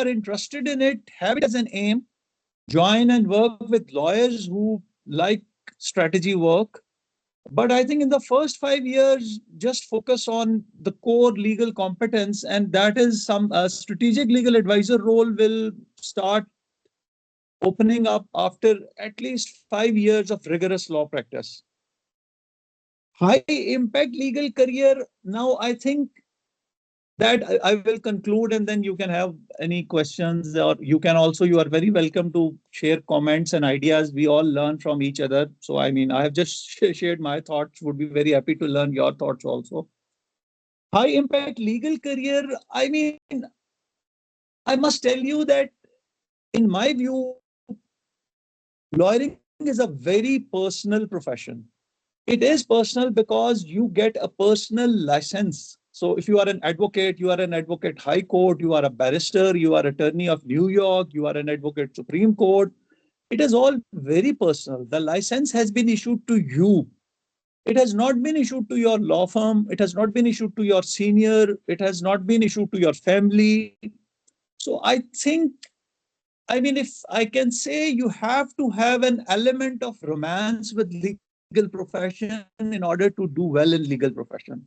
are interested in it, have it as an aim, join and work with lawyers who like strategy work. But I think in the first 5 years, just focus on the core legal competence, and that is some strategic legal advisor role will start opening up after at least 5 years of rigorous law practice. High impact legal career. Now, I think that I will conclude, and then you can have any questions, or you can also, you are very welcome to share comments and ideas. We all learn from each other. So, I mean, I have just shared my thoughts, would be very happy to learn your thoughts also. High impact legal career. I mean, I must tell you that in my view, lawyering is a very personal profession. It is personal because you get a personal license. So if you are an advocate, you are an advocate high court, you are a barrister, you are attorney of New York, you are an advocate Supreme Court. It is all very personal. The license has been issued to you. It has not been issued to your law firm. It has not been issued to your senior. It has not been issued to your family. So I think, I mean, if I can say, you have to have an element of romance with legal profession in order to do well in legal profession.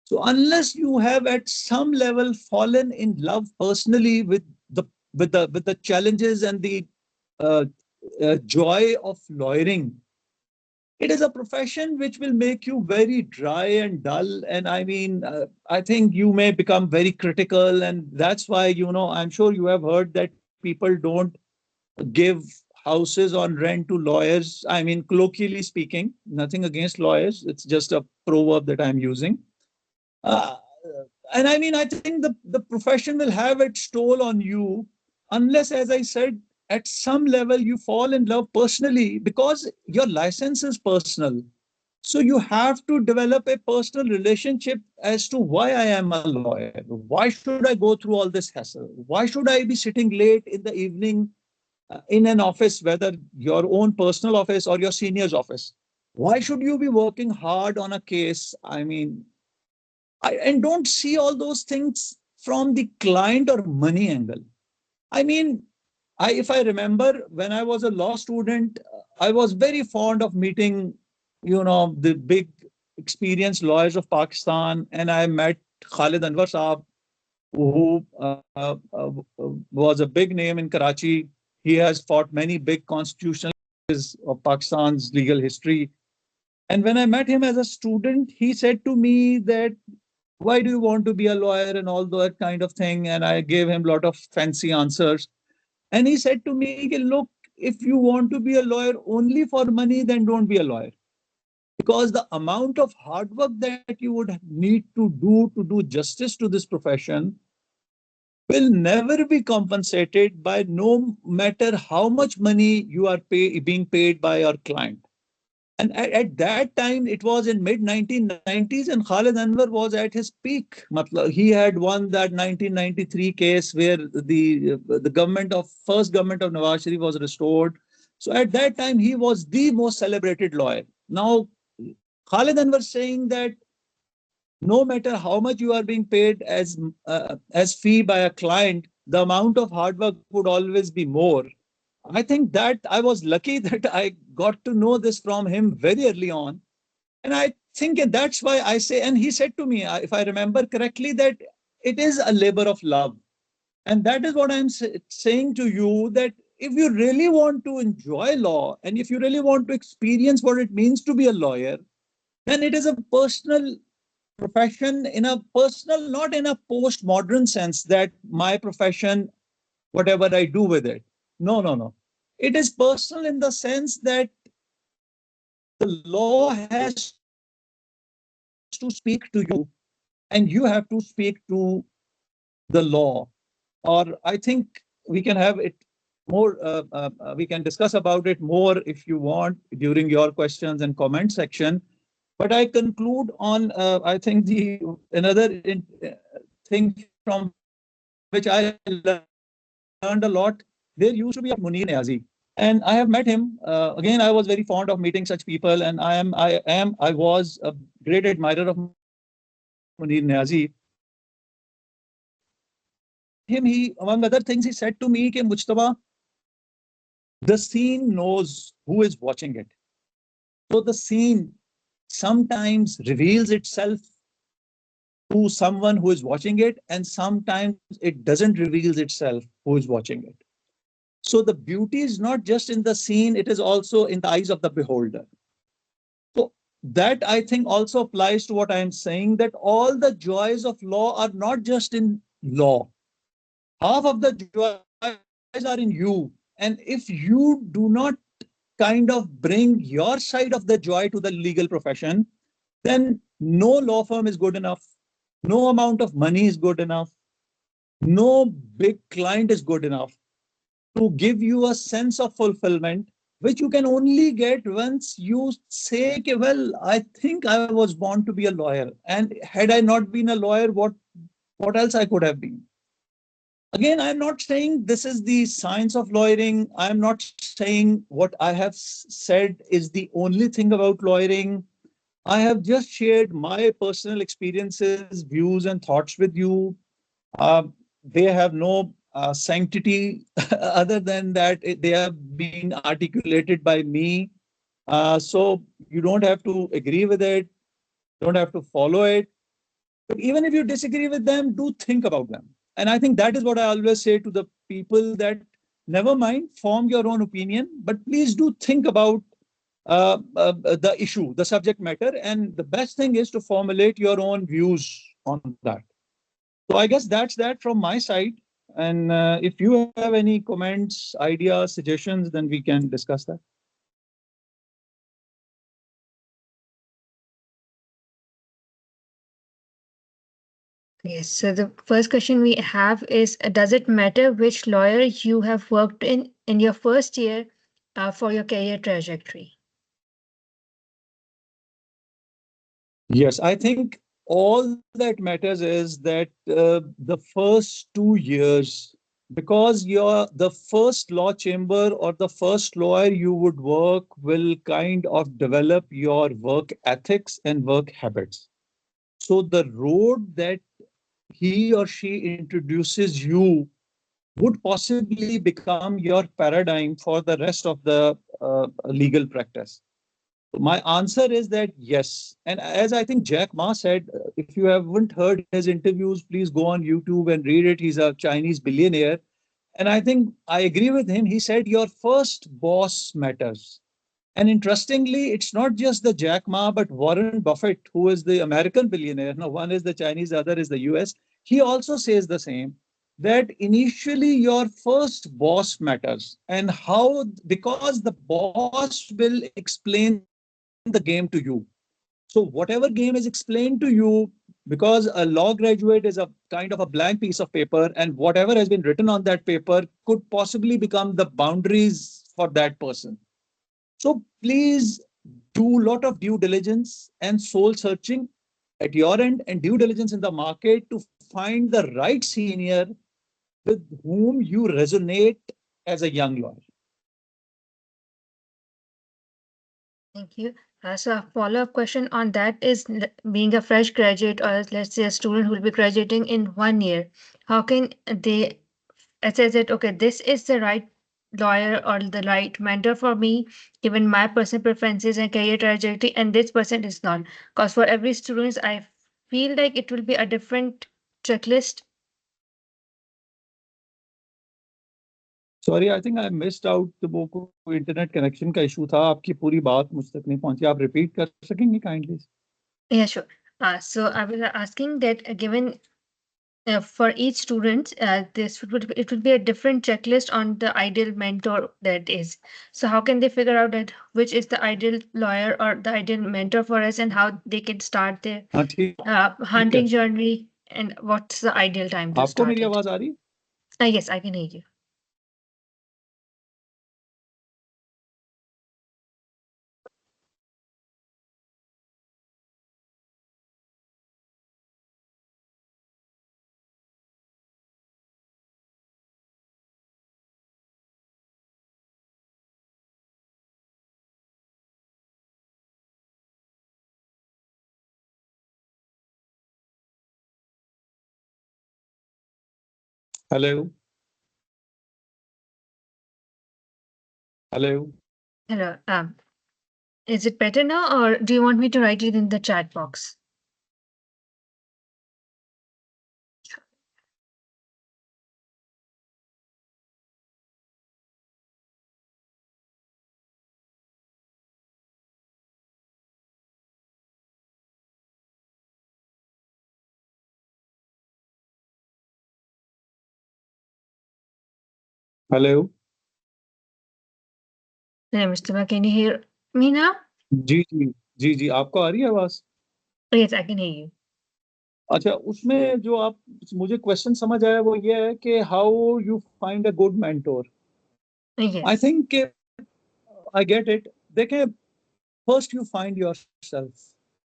So unless you have at some level fallen in love personally the with the challenges and the uh, joy of lawyering, it is a profession which will make you very dry and dull. And I mean, I think you may become very critical, and that's why, you know, I'm sure you have heard that people don't give houses on rent to lawyers. I mean, colloquially speaking, nothing against lawyers. It's just a proverb that I'm using. Uh, and I mean, I think the profession will have its toll on you unless, as I said, at some level you fall in love personally, because your license is personal. So you have to develop a personal relationship as to why I am a lawyer. Why should I go through all this hassle? Why should I be sitting late in the evening in an office, whether your own personal office or your senior's office? Why should you be working hard on a case? I mean, and don't see all those things from the client or money angle. I mean, if I remember when I was a law student, I was very fond of meeting, you know, the big experienced lawyers of Pakistan, and I met Khalid Anwar Saab, who was a big name in Karachi. He has fought many big constitutional cases of Pakistan's legal history. And when I met him as a student, he said to me that, why do you want to be a lawyer and all that kind of thing? And I gave him a lot of fancy answers. And he said to me, look, if you want to be a lawyer only for money, then don't be a lawyer. Because the amount of hard work that you would need to do justice to this profession will never be compensated by, no matter how much money you are being paid by your client. And at that time, it was in mid 1990s, and Khalid Anwar was at his peak. He had won that 1993 case where the government of first government of Nawaz Sharif was restored. So at that time, he was the most celebrated lawyer. Now, Khalid Anwar saying that no matter how much you are being paid as fee by a client, the amount of hard work would always be more. I think that I was lucky that I got to know this from him very early on. And I think that's why I say, and he said to me, if I remember correctly, that it is a labor of love. And that is what I'm saying to you, that if you really want to enjoy law, and if you really want to experience what it means to be a lawyer, then it is a personal profession, in a personal, not in a postmodern sense that my profession, whatever I do with it. No, no, no. It is personal in the sense that the law has to speak to you, and you have to speak to the law. Or I think we can have it more, we can discuss about it more if you want during your questions and comment section. But I conclude on, I think another thing from which I learned a lot. There used to be a Munir Niazi, and I have met him. Again, I was very fond of meeting such people, and I was a great admirer of Munir Niazi. And he said to me, him, he, among other things, he said to me, "Ke Mujtaba, the scene knows who is watching it. So the scene sometimes reveals itself to someone who is watching it, and sometimes it doesn't reveal itself who is watching it. So the beauty is not just in the scene, it is also in the eyes of the beholder." So that I think also applies to what I am saying, that all the joys of law are not just in law. Half of the joys are in you. And if you do not kind of bring your side of the joy to the legal profession, then no law firm is good enough. No amount of money is good enough. No big client is good enough to give you a sense of fulfillment, which you can only get once you say, okay, well, I think I was born to be a lawyer. And had I not been a lawyer, what else I could have been? Again, I'm not saying this is the science of lawyering. I'm not saying what I have said is the only thing about lawyering. I have just shared my personal experiences, views, and thoughts with you. Uh, they have no sanctity other than that they are being articulated by me. So you don't have to agree with it, don't have to follow it. But even if you disagree with them, do think about them. And I think that is what I always say to the people, that never mind, form your own opinion, but please do think about the issue, the subject matter. And the best thing is to formulate your own views on that. So I guess that's that from my side. And if you have any comments, ideas, suggestions, then we can discuss that. Yes, so the first question we have is does it matter which lawyer you have worked in your first year for your career trajectory? Yes, I think all that matters is that the first 2 years, because you're the first law chamber or the first lawyer you would work will kind of develop your work ethics and work habits. So the road that he or she introduces you would possibly become your paradigm for the rest of the legal practice. My answer is that yes. And as I think Jack Ma said, if you haven't heard his interviews, please go on YouTube and read it. He's a Chinese billionaire. And I think I agree with him. He said, your first boss matters. And interestingly, it's not just the Jack Ma, but Warren Buffett, who is the American billionaire. Now, one is the Chinese, the other is the US. He also says the same, that initially your first boss matters. And how, because the boss will explain the game to you. So whatever game is explained to you, because a law graduate is a kind of a blank piece of paper, and whatever has been written on that paper could possibly become the boundaries for that person. So please do a lot of due diligence and soul searching at your end, and due diligence in the market to find the right senior with whom you resonate as a young lawyer. Thank you. So a follow-up question on that is being a fresh graduate or let's say a student who will be graduating in 1 year, how can they assess it? Okay, this is the right lawyer or the right mentor for me, given my personal preferences and career trajectory, and this person is not. Because for every student, I feel like it will be a different checklist. Sorry, I think I missed out, वो कोई internet connection का issue था, आपकी पूरी बात मुझ तक नहीं पहुंची, आप रिपीट कर सकेंगे kindly? Yeah, sure. So I was asking that given for each student, this would it would be a different checklist on the ideal mentor that is. So how can they figure out that which is the ideal lawyer or the ideal mentor for us, and how they can start their हाँ ठीक है, hunting journey, and what's the ideal time to आपको start मेरी it? आवाज आ रही? Yes, I can hear you. Hello. Hello. Hello. Is it better now, or do you want me to write it in the chat box? Hello. Yeah, Mr. Ma, can you hear me now? जी जी जी जी आपको आ रही है आवाज? Yes, I can hear you. अच्छा, उसमें जो आप मुझे question समझ आया वो ये है कि how you find a good mentor. I Yes. Think I get it. देखें, first you find yourself.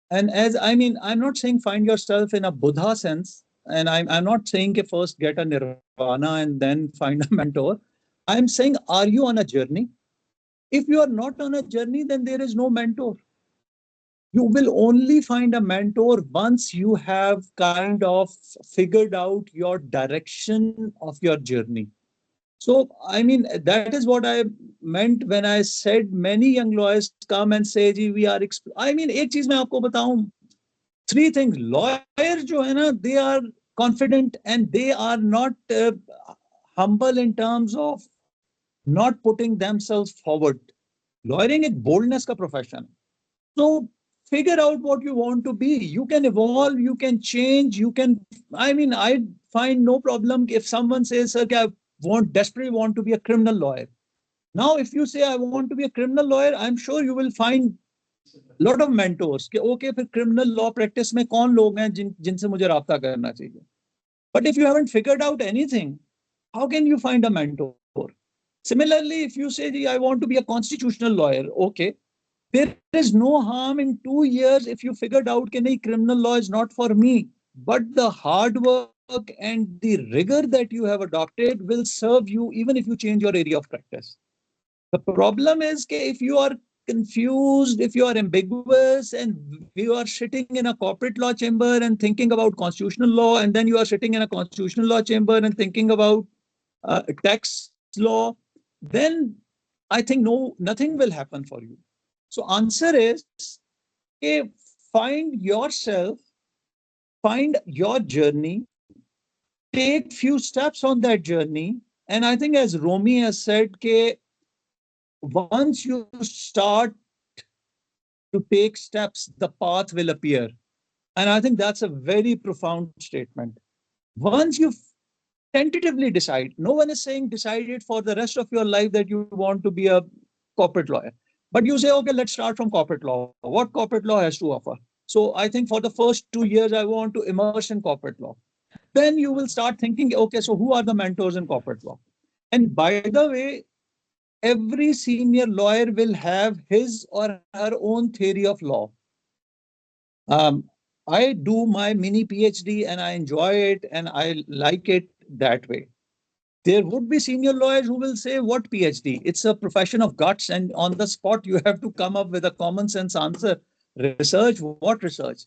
And as I mean, I'm not saying find yourself in a Buddha sense, and I'm not saying que first get a nirvana and then find a mentor. I'm saying, are you on a journey? If you are not on a journey, then there is no mentor. You will only find a mentor once you have kind of figured out your direction of your journey. So, I mean, that is what I meant when I said many young lawyers come and say, "Ji, we are." I mean, एक चीज मैं आपको बताऊं. Three things. Lawyers, जो है ना, they are confident and they are not humble in terms of not putting themselves forward. Lawyering एक boldness का profession. So figure out what you want to be. You can evolve, you can change, you can. I mean, I find no problem if someone says, "Sir, I desperately want to be a criminal lawyer." Now, if you say, "I want to be a criminal lawyer," I'm sure you will find a lot of mentors. कि okay, फिर criminal law practice में कौन लोग हैं जिनसे मुझे राब्ता करना चाहिए. But if you haven't figured out anything, how can you find a mentor? Similarly, if you say, "I want to be a constitutional lawyer," okay, there is no harm in 2 years if you figured out that criminal law is not for me. But the hard work and the rigor that you have adopted will serve you even if you change your area of practice. The problem is that if you are confused, if you are ambiguous, and you are sitting in a corporate law chamber and thinking about constitutional law, and then you are sitting in a constitutional law chamber and thinking about tax law, then I think nothing will happen for you. So answer is, okay, find yourself, find your journey, take few steps on that journey. And I think as Romy has said, okay, once you start to take steps, the path will appear. And I think that's a very profound statement. Once you tentatively decide, no one is saying decide it for the rest of your life that you want to be a corporate lawyer. But you say, okay, let's start from corporate law. What corporate law has to offer? So I think for the first 2 years, I want to immerse in corporate law. Then you will start thinking, okay, so who are the mentors in corporate law? And by the way, every senior lawyer will have his or her own theory of law. Um, I do my mini PhD and I enjoy it and I like it that way. There would be senior lawyers who will say, "What PhD? It's a profession of guts, and on the spot, you have to come up with a common sense answer. Research, what research?"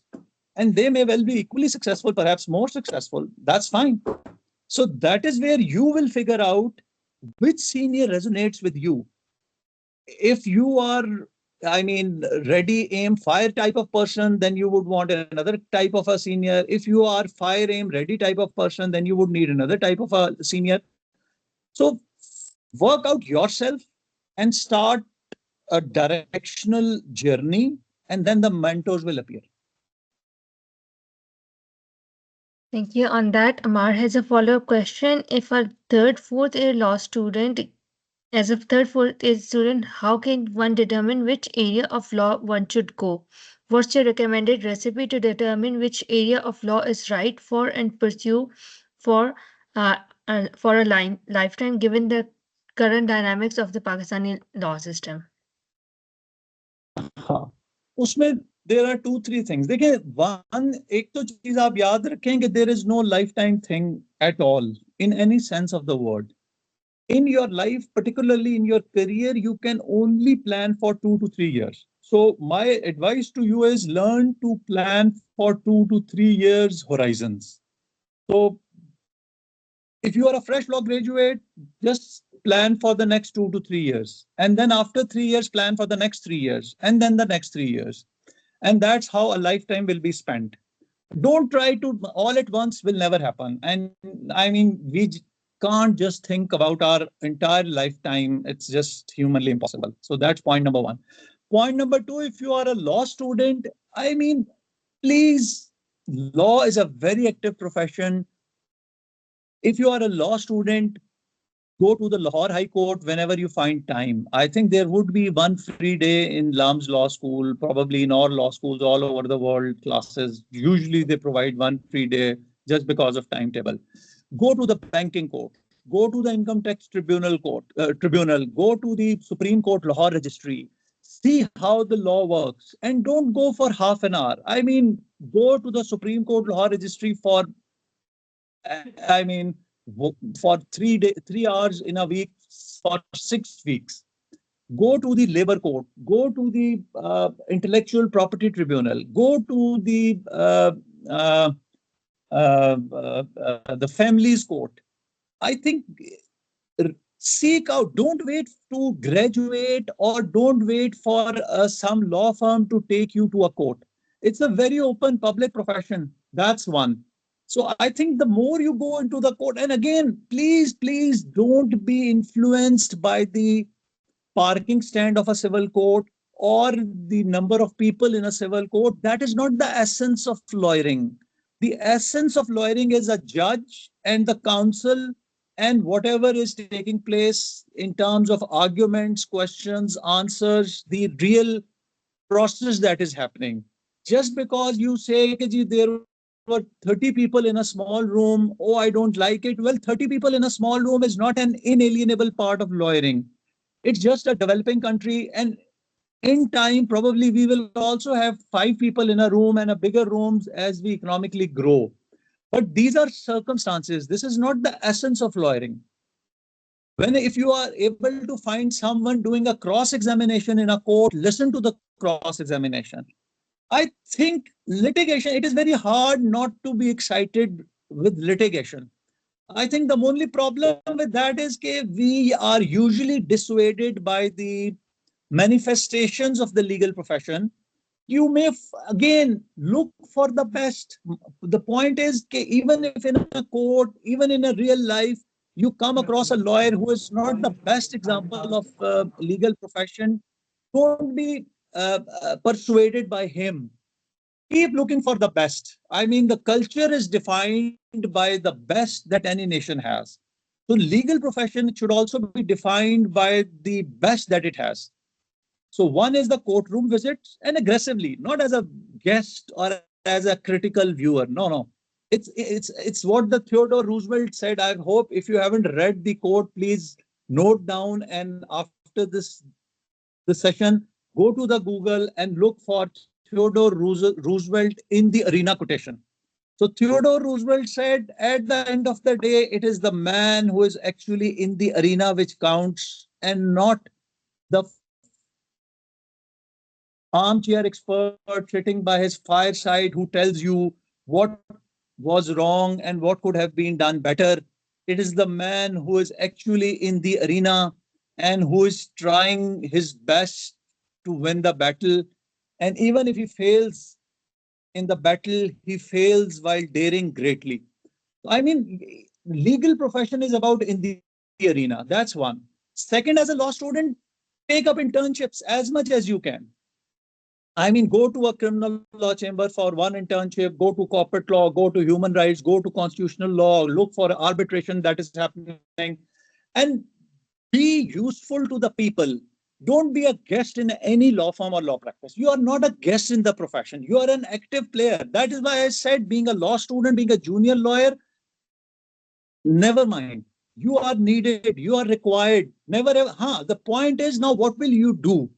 And they may well be equally successful, perhaps more successful. That's fine. So that is where you will figure out which senior resonates with you. If you are, I mean, ready, aim, fire type of person, then you would want another type of a senior. If you are fire, aim, ready type of person, then you would need another type of a senior. So work out yourself and start a directional journey, and then the mentors will appear. Thank you. On that, Amar has a follow-up question. If a third, fourth year law student, as a third, fourth year student, how can one determine which area of law one should go? What's your recommended recipe to determine which area of law is right for and pursue for uh, for a lifetime, given the current dynamics of the Pakistani law system? हाँ, उसमें there are two three things. देखिए, one, एक तो चीज आप याद रखें कि there is no lifetime thing at all in any sense of the word. In your life, particularly in your career, you can only plan for 2 to 3 years. So my advice to you is learn to plan for 2 to 3 years horizons. So If you are a fresh law graduate, just plan for the next 2 to 3 years. And then after 3 years, plan for the next 3 years, and then the next 3 years. And that's how a lifetime will be spent. Don't try to all at once, will never happen. And I mean, can't just think about our entire lifetime. It's just humanly impossible. So that's point number one. Point number two, if you are a law student, I mean, please, law is a very active profession. If you are a law student, go to the Lahore High Court whenever you find time. I think there would be one free day in LUMS Law School, probably in all law schools all over the world, classes. Usually they provide one free day just because of timetable. Go to the banking court, go to the income tax tribunal, go to the Supreme Court Lahore registry, see how the law works, and don't go for half an hour. I mean, go to the Supreme Court Lahore registry for I mean, for 3 hours in a week for 6 weeks. Go to the labor court. Go to the intellectual property tribunal. Go to uh, the families court. I think seek out. Don't wait to graduate or don't wait for some law firm to take you to a court. It's a very open public profession. That's one. So I think the more you go into the court, and again, please don't be influenced by the parking stand of a civil court or the number of people in a civil court. That is not the essence of lawyering. The essence of lawyering is a judge and the counsel and whatever is taking place in terms of arguments, questions, answers, the real process that is happening. Just because you say there were 30 people in a small room, oh, I don't like it. Well, 30 people in a small room is not an inalienable part of lawyering. It's just a developing country. And in time, probably we will also have 5 people in a room and a bigger rooms as we economically grow. But these are circumstances. This is not the essence of lawyering. If you are able to find someone doing a cross examination in a court, listen to the cross examination. I think litigation, it is very hard not to be excited with litigation. I think the only problem with that is that we are usually dissuaded by the manifestations of the legal profession. You may again look for the best. The point is that even if in a court, even in a real life, you come across a lawyer who is not the best example of legal profession, don't be persuaded by him. Keep looking for the best. I mean, the culture is defined by the best that any nation has. So legal profession should also be defined by the best that it has. So one is the courtroom visits and aggressively, not as a guest or as a critical viewer. No. It's what the Theodore Roosevelt said. I hope if you haven't read the quote, please note down, and after this session, go to the Google and look for Theodore Roosevelt in the arena quotation. So Theodore Roosevelt said, at the end of the day, it is the man who is actually in the arena which counts, and not the armchair expert sitting by his fireside who tells you what was wrong and what could have been done better. It is the man who is actually in the arena and who is trying his best to win the battle. And even if he fails in the battle, he fails while daring greatly. I mean, legal profession is about in the arena. That's one. Second, as a law student, take up internships as much as you can. I mean, go to a criminal law chamber for one internship, go to corporate law, go to human rights, go to constitutional law, look for arbitration that is happening, and be useful to the people. Don't be a guest in any law firm or law practice. You are not a guest in the profession. You are an active player. That is why I said being a law student, being a junior lawyer, never mind. You are needed. You are required. Never ever. The point is now, what will you do?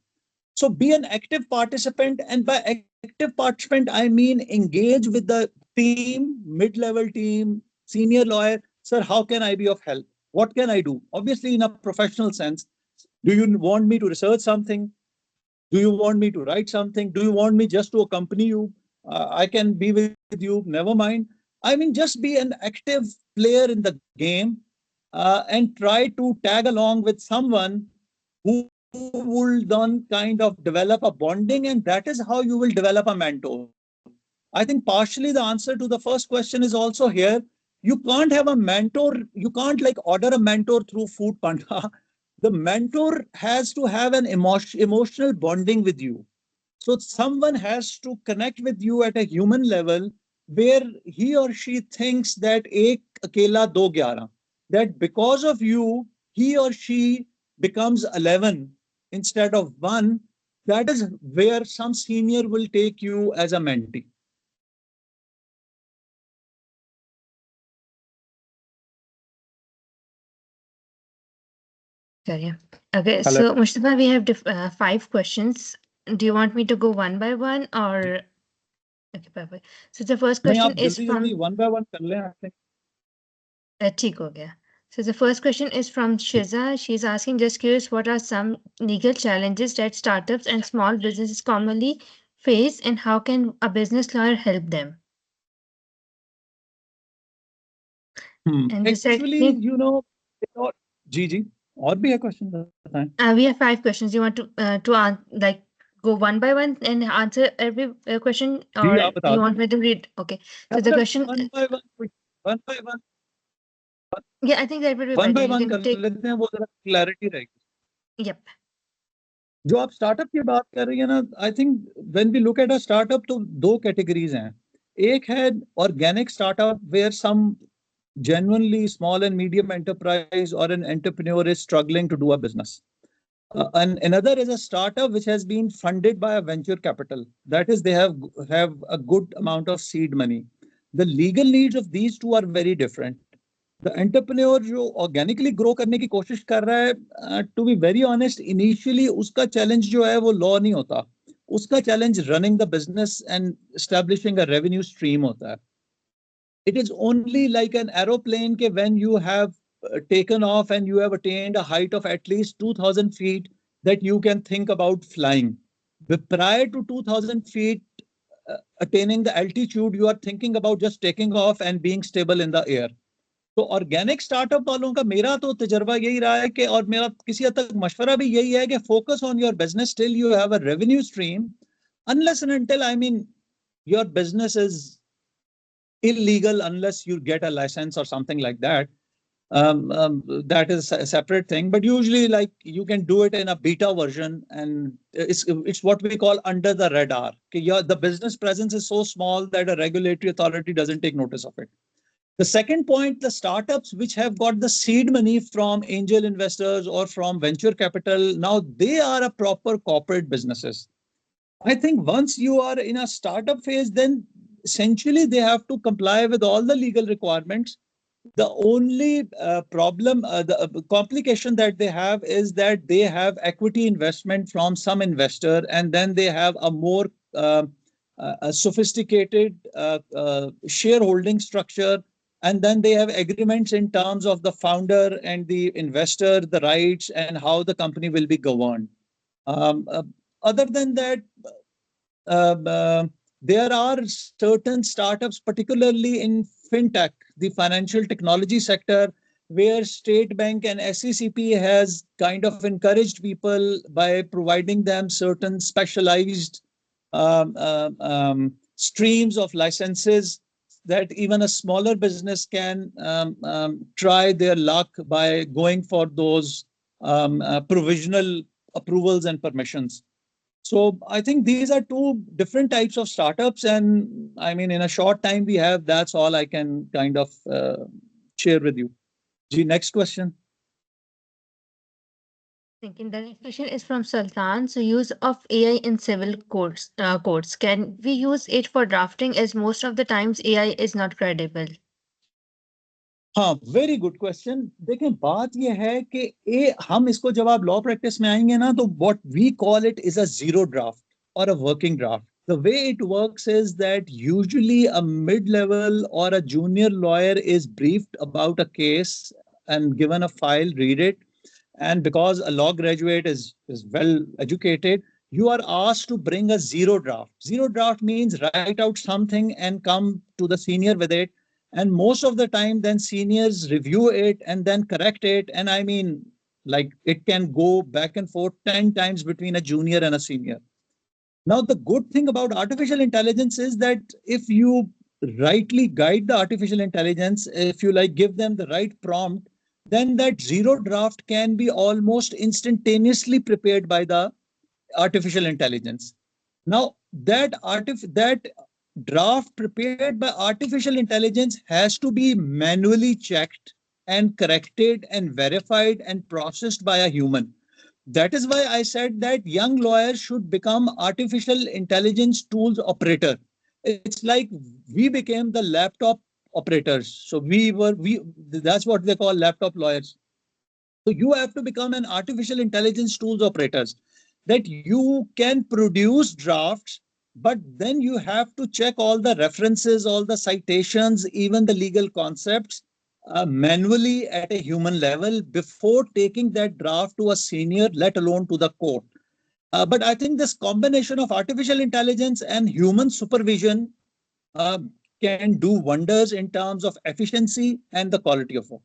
So be an active participant, and by active participant, I mean engage with the team, mid-level team, senior lawyer. Sir, how can I be of help? What can I do? Obviously, in a professional sense, do you want me to research something? Do you want me to write something? Do you want me just to accompany you? I can be with you, never mind. I mean, just be an active player in the game and try to tag along with someone who will then kind of develop a bonding, and that is how you will develop a mentor. I think partially the answer to the first question is also here. You can't have a mentor, you can't like order a mentor through Food Panda. The mentor has to have an emotional bonding with you. So someone has to connect with you at a human level where he or she thinks that ek akela do 11, that because of you, he or she becomes 11 instead of one. That is where some senior will take you as a mentee. Sorry. Okay, Hello. so Mustafa, we have 5 questions. Do you want me to go one by one or? Okay, perfect. So the first नहीं question आप is जल्दी जल्दी from one by one कर लें, I think. ठीक हो गया. So the first question is from Shiza. She's asking, just curious, what are some legal challenges that startups and small businesses commonly face, and how can a business lawyer help them? And the Actually, second, you know, और जी जी और भी है question बताएं. we have 5 questions. You want like go one by one and answer every question, ji or आप बता you दें. want me to read? Okay. या So the फिर question, one by one, one by one, yeah, I think that would be one better. By You one can कर take. लेते हैं, वो जरा क्लैरिटी रहेगी. Yep. जो आप स्टार्टअप की बात कर रही है ना, I think when we look at a startup तो दो कैटेगरीज हैं. एक है organic startup where some genuinely small and medium enterprise or an entrepreneur is struggling to do a business. And another is a startup which has been funded by a venture capital. That is, they have a good amount of seed money. The legal needs of these two are very different. The entrepreneur जो organically grow करने की कोशिश कर रहा है, to be very honest, initially उसका challenge जो है वो law नहीं होता. उसका challenge running the business and establishing a revenue stream होता है. It is only like an aeroplane ke when you have taken off and you have attained a height of at least 2000 feet that you can think about flying. But prior to 2000 feet attaining the altitude, you are thinking about just taking off and being stable in the air. तो organic startup वालों का मेरा तो तजर्बा यही रहा है कि, और मेरा किसी हद तक मशवरा भी यही है कि focus on your business till you have a revenue stream, unless and until, I mean, your business is illegal unless you get a license or something like that. That is a separate thing, but usually like you can do it in a beta version, and it's what we call under the radar. The business presence is so small that a regulatory authority doesn't take notice of it. The second point, the startups which have got the seed money from angel investors or from venture capital, now they are a proper corporate businesses. I think once you are in a startup phase, then essentially they have to comply with all the legal requirements. The only problem, the complication that they have is that they have equity investment from some investor, and then they have a more a sophisticated shareholding structure, and then they have agreements in terms of the founder and the investor, the rights, and how the company will be governed. Um, uh, Other than that, um, uh, there are certain startups, particularly in fintech, the financial technology sector, where State Bank and SECP has kind of encouraged people by providing them certain specialized streams of licenses that even a smaller business can try their luck by going for those provisional approvals and permissions. So I think these are two different types of startups, and I mean, in a short time we have. That's all I can kind of share with you. Ji, next question. Thinking the next question is from Sultan. So, use of AI in civil courts. Can we use it for drafting? As most of the times AI is not credible. हाँ, very good question. देखें, बात ये है कि हम इसको जब आप लॉ प्रैक्टिस में आएंगे ना, तो what we call it is a zero draft or a working draft. The way it works is that usually a mid-level or a junior lawyer is briefed about a case and given a file, read it, and because a law graduate is well educated, you are asked to bring a zero draft. Zero draft means write out something and come to the senior with it, And most of the time, then seniors review it and then correct it. And I mean, like it can go back and forth 10 times between a junior and a senior. Now, the good thing about artificial intelligence is that if you rightly guide the artificial intelligence, if you like give them the right prompt, then that zero draft can be almost instantaneously prepared by the artificial intelligence. Now, that draft prepared by artificial intelligence has to be manually checked and corrected and verified and processed by a human. That is why I said that young lawyers should become artificial intelligence tools operator. It's like we became the laptop operators. So we that's what they call laptop lawyers. So you have to become an artificial intelligence tools operators, that you can produce drafts, but then you have to check all the references, all the citations, even the legal concepts manually at a human level before taking that draft to a senior, let alone to the court. But I think this combination of artificial intelligence and human supervision uh, can do wonders in terms of efficiency and the quality of work.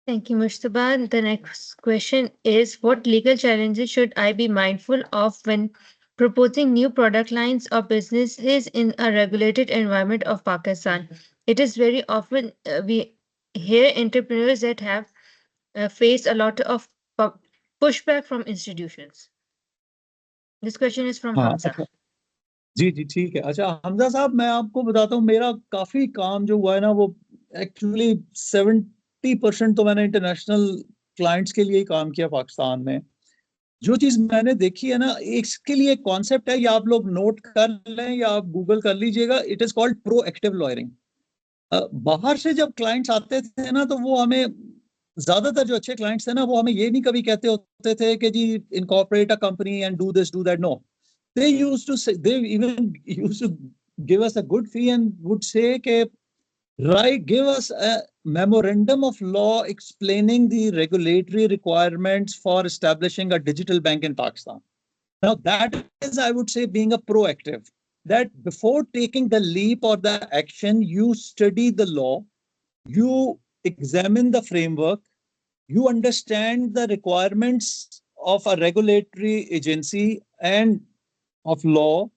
Thank you, Mushtaba. The next question is, what legal challenges should I be mindful of when proposing new product lines or businesses in a regulated environment of Pakistan? It is very often we hear entrepreneurs that have faced a lot of pu- pushback from institutions. This question is from हाँ, Hamza. जी, जी, ठीक है। अच्छा हमज़ा साहब, मैं आपको बताता हूँ, मेरा काफ़ी काम जो हुआ है ना, वो एक्चुअली 70% तो मैंने इंटरनेशनल क्लाइंट्स के लिए ही काम किया पाकिस्तान में। जो चीज़ मैंने देखी है ना, इसके लिए कॉन्सेप्ट है, या आप लोग नोट कर लें या आप गूगल कर लीजिएगा, it is called proactive lawyering. बाहर से जब क्लाइंट्स आते थे ना, तो वो हमें ज़्यादातर जो अच्छे क्लाइंट्स थे ना, वो हमें ये नहीं कभी कहते होते थे कि जी incorporate a company and do this, do that, no. They used to say, they even used to give us a good fee and would say, okay, right, give us a memorandum of law explaining the regulatory requirements for establishing a digital bank in Pakistan. Now, that is, I would say, being a proactive, that before taking the leap or the action, you study the law, you examine the framework, you understand the requirements of a regulatory agency and of law,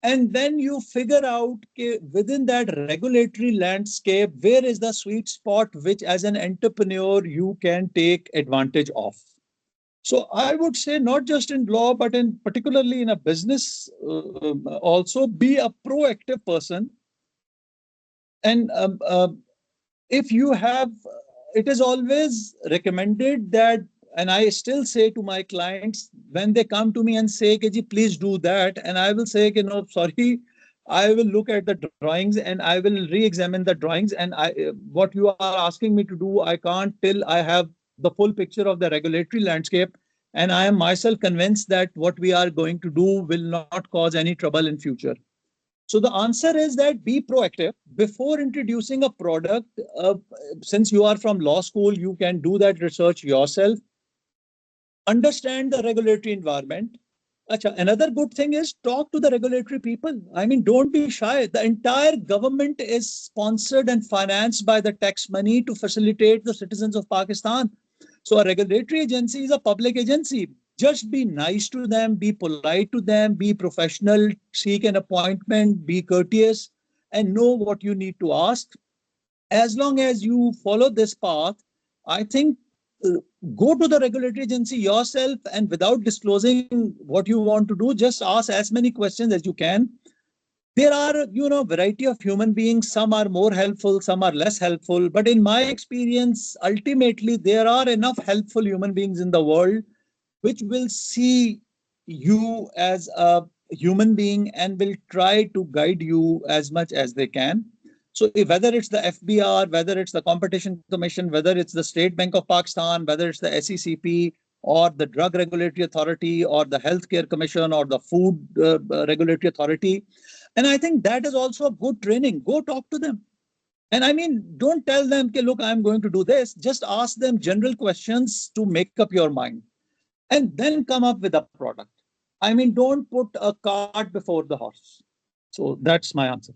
and then you figure out within that regulatory landscape where is the sweet spot which as an entrepreneur you can take advantage of. So I would say not just in law but in particularly in a business, also be a proactive person. And if you have, it is always recommended that, and I still say to my clients when they come to me and say, Keji, please do that, and I will say, no, sorry, I will look at the drawings and I will re-examine the drawings, and what you are asking me to do, I can't till I have the full picture of the regulatory landscape, and I am myself convinced that what we are going to do will not cause any trouble in future. So the answer is that be proactive before introducing a product. Since you are from law school, you can do that research yourself. Understand the regulatory environment. Achha, another good thing is talk to the regulatory people. I mean, don't be shy. The entire government is sponsored and financed by the tax money to facilitate the citizens of Pakistan. So a regulatory agency is a public agency. Just be nice to them, be polite to them, be professional, seek an appointment, be courteous, and know what you need to ask. As long as you follow this path, I think uh, go to the regulatory agency yourself and without disclosing what you want to do, just ask as many questions as you can. There are, variety of human beings. Some are more helpful, some are less helpful. But in my experience, ultimately, there are enough helpful human beings in the world which will see you as a human being and will try to guide you as much as they can. So whether it's the FBR, whether it's the Competition Commission, whether it's the State Bank of Pakistan, whether it's the SECP or the Drug Regulatory Authority or the Healthcare Commission or the Food Regulatory Authority, and I think that is also a good training. Go talk to them. And I mean, don't tell them, okay, look, I'm going to do this. Just ask them general questions to make up your mind and then come up with a product. I mean, don't put a cart before the horse. So that's my answer.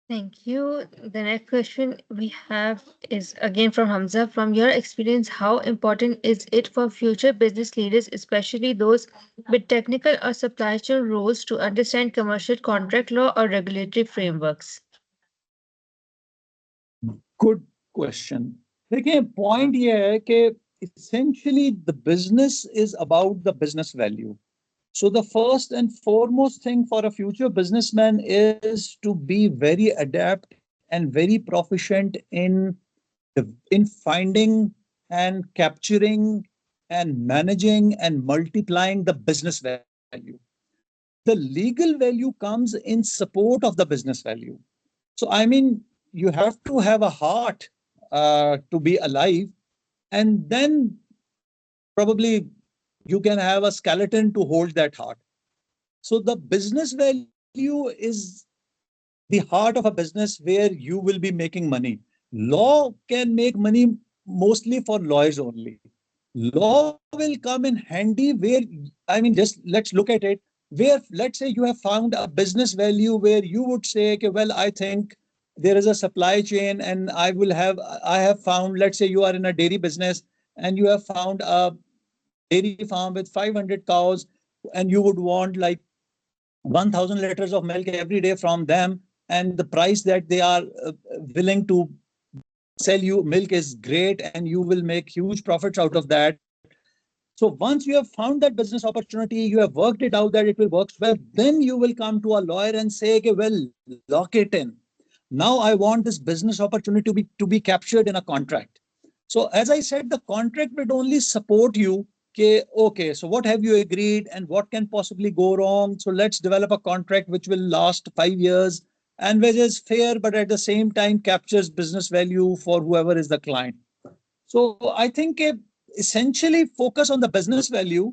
Thank you. The next question we have is again from Hamza. From your experience, how important is it for future business leaders, especially those with technical or supply chain roles, to understand commercial contract law or regulatory frameworks? Good question. देखिए point ये है कि essentially the business is about the business value. So the first and foremost thing for a future businessman is to be very adept and very proficient in finding and capturing and managing and multiplying the business value. The legal value comes in support of the business value. So I mean, you have to have a heart to be alive, and then probably you can have a skeleton to hold that heart. So the business value is the heart of a business where you will be making money. Law can make money mostly for lawyers only. Law will come in handy where, I mean, just let's look at it. Where, let's say, you have found a business value where you would say, okay, well, I think there is a supply chain, and I have found, let's say, you are in a dairy business and you have found a dairy farm with 500 cows, and you would want like 1,000 liters of milk every day from them, and the price that they are willing to sell you milk is great, and you will make huge profits out of that. So once you have found that business opportunity, you have worked it out that it will work well, then you will come to a lawyer and say, okay, well, lock it in. Now I want this business opportunity to be captured in a contract. So as I said, the contract would only support you. Okay, so what have you agreed and what can possibly go wrong? So let's develop a contract which will last 5 years and which is fair, but at the same time captures business value for whoever is the client. So I think essentially focus on the business value.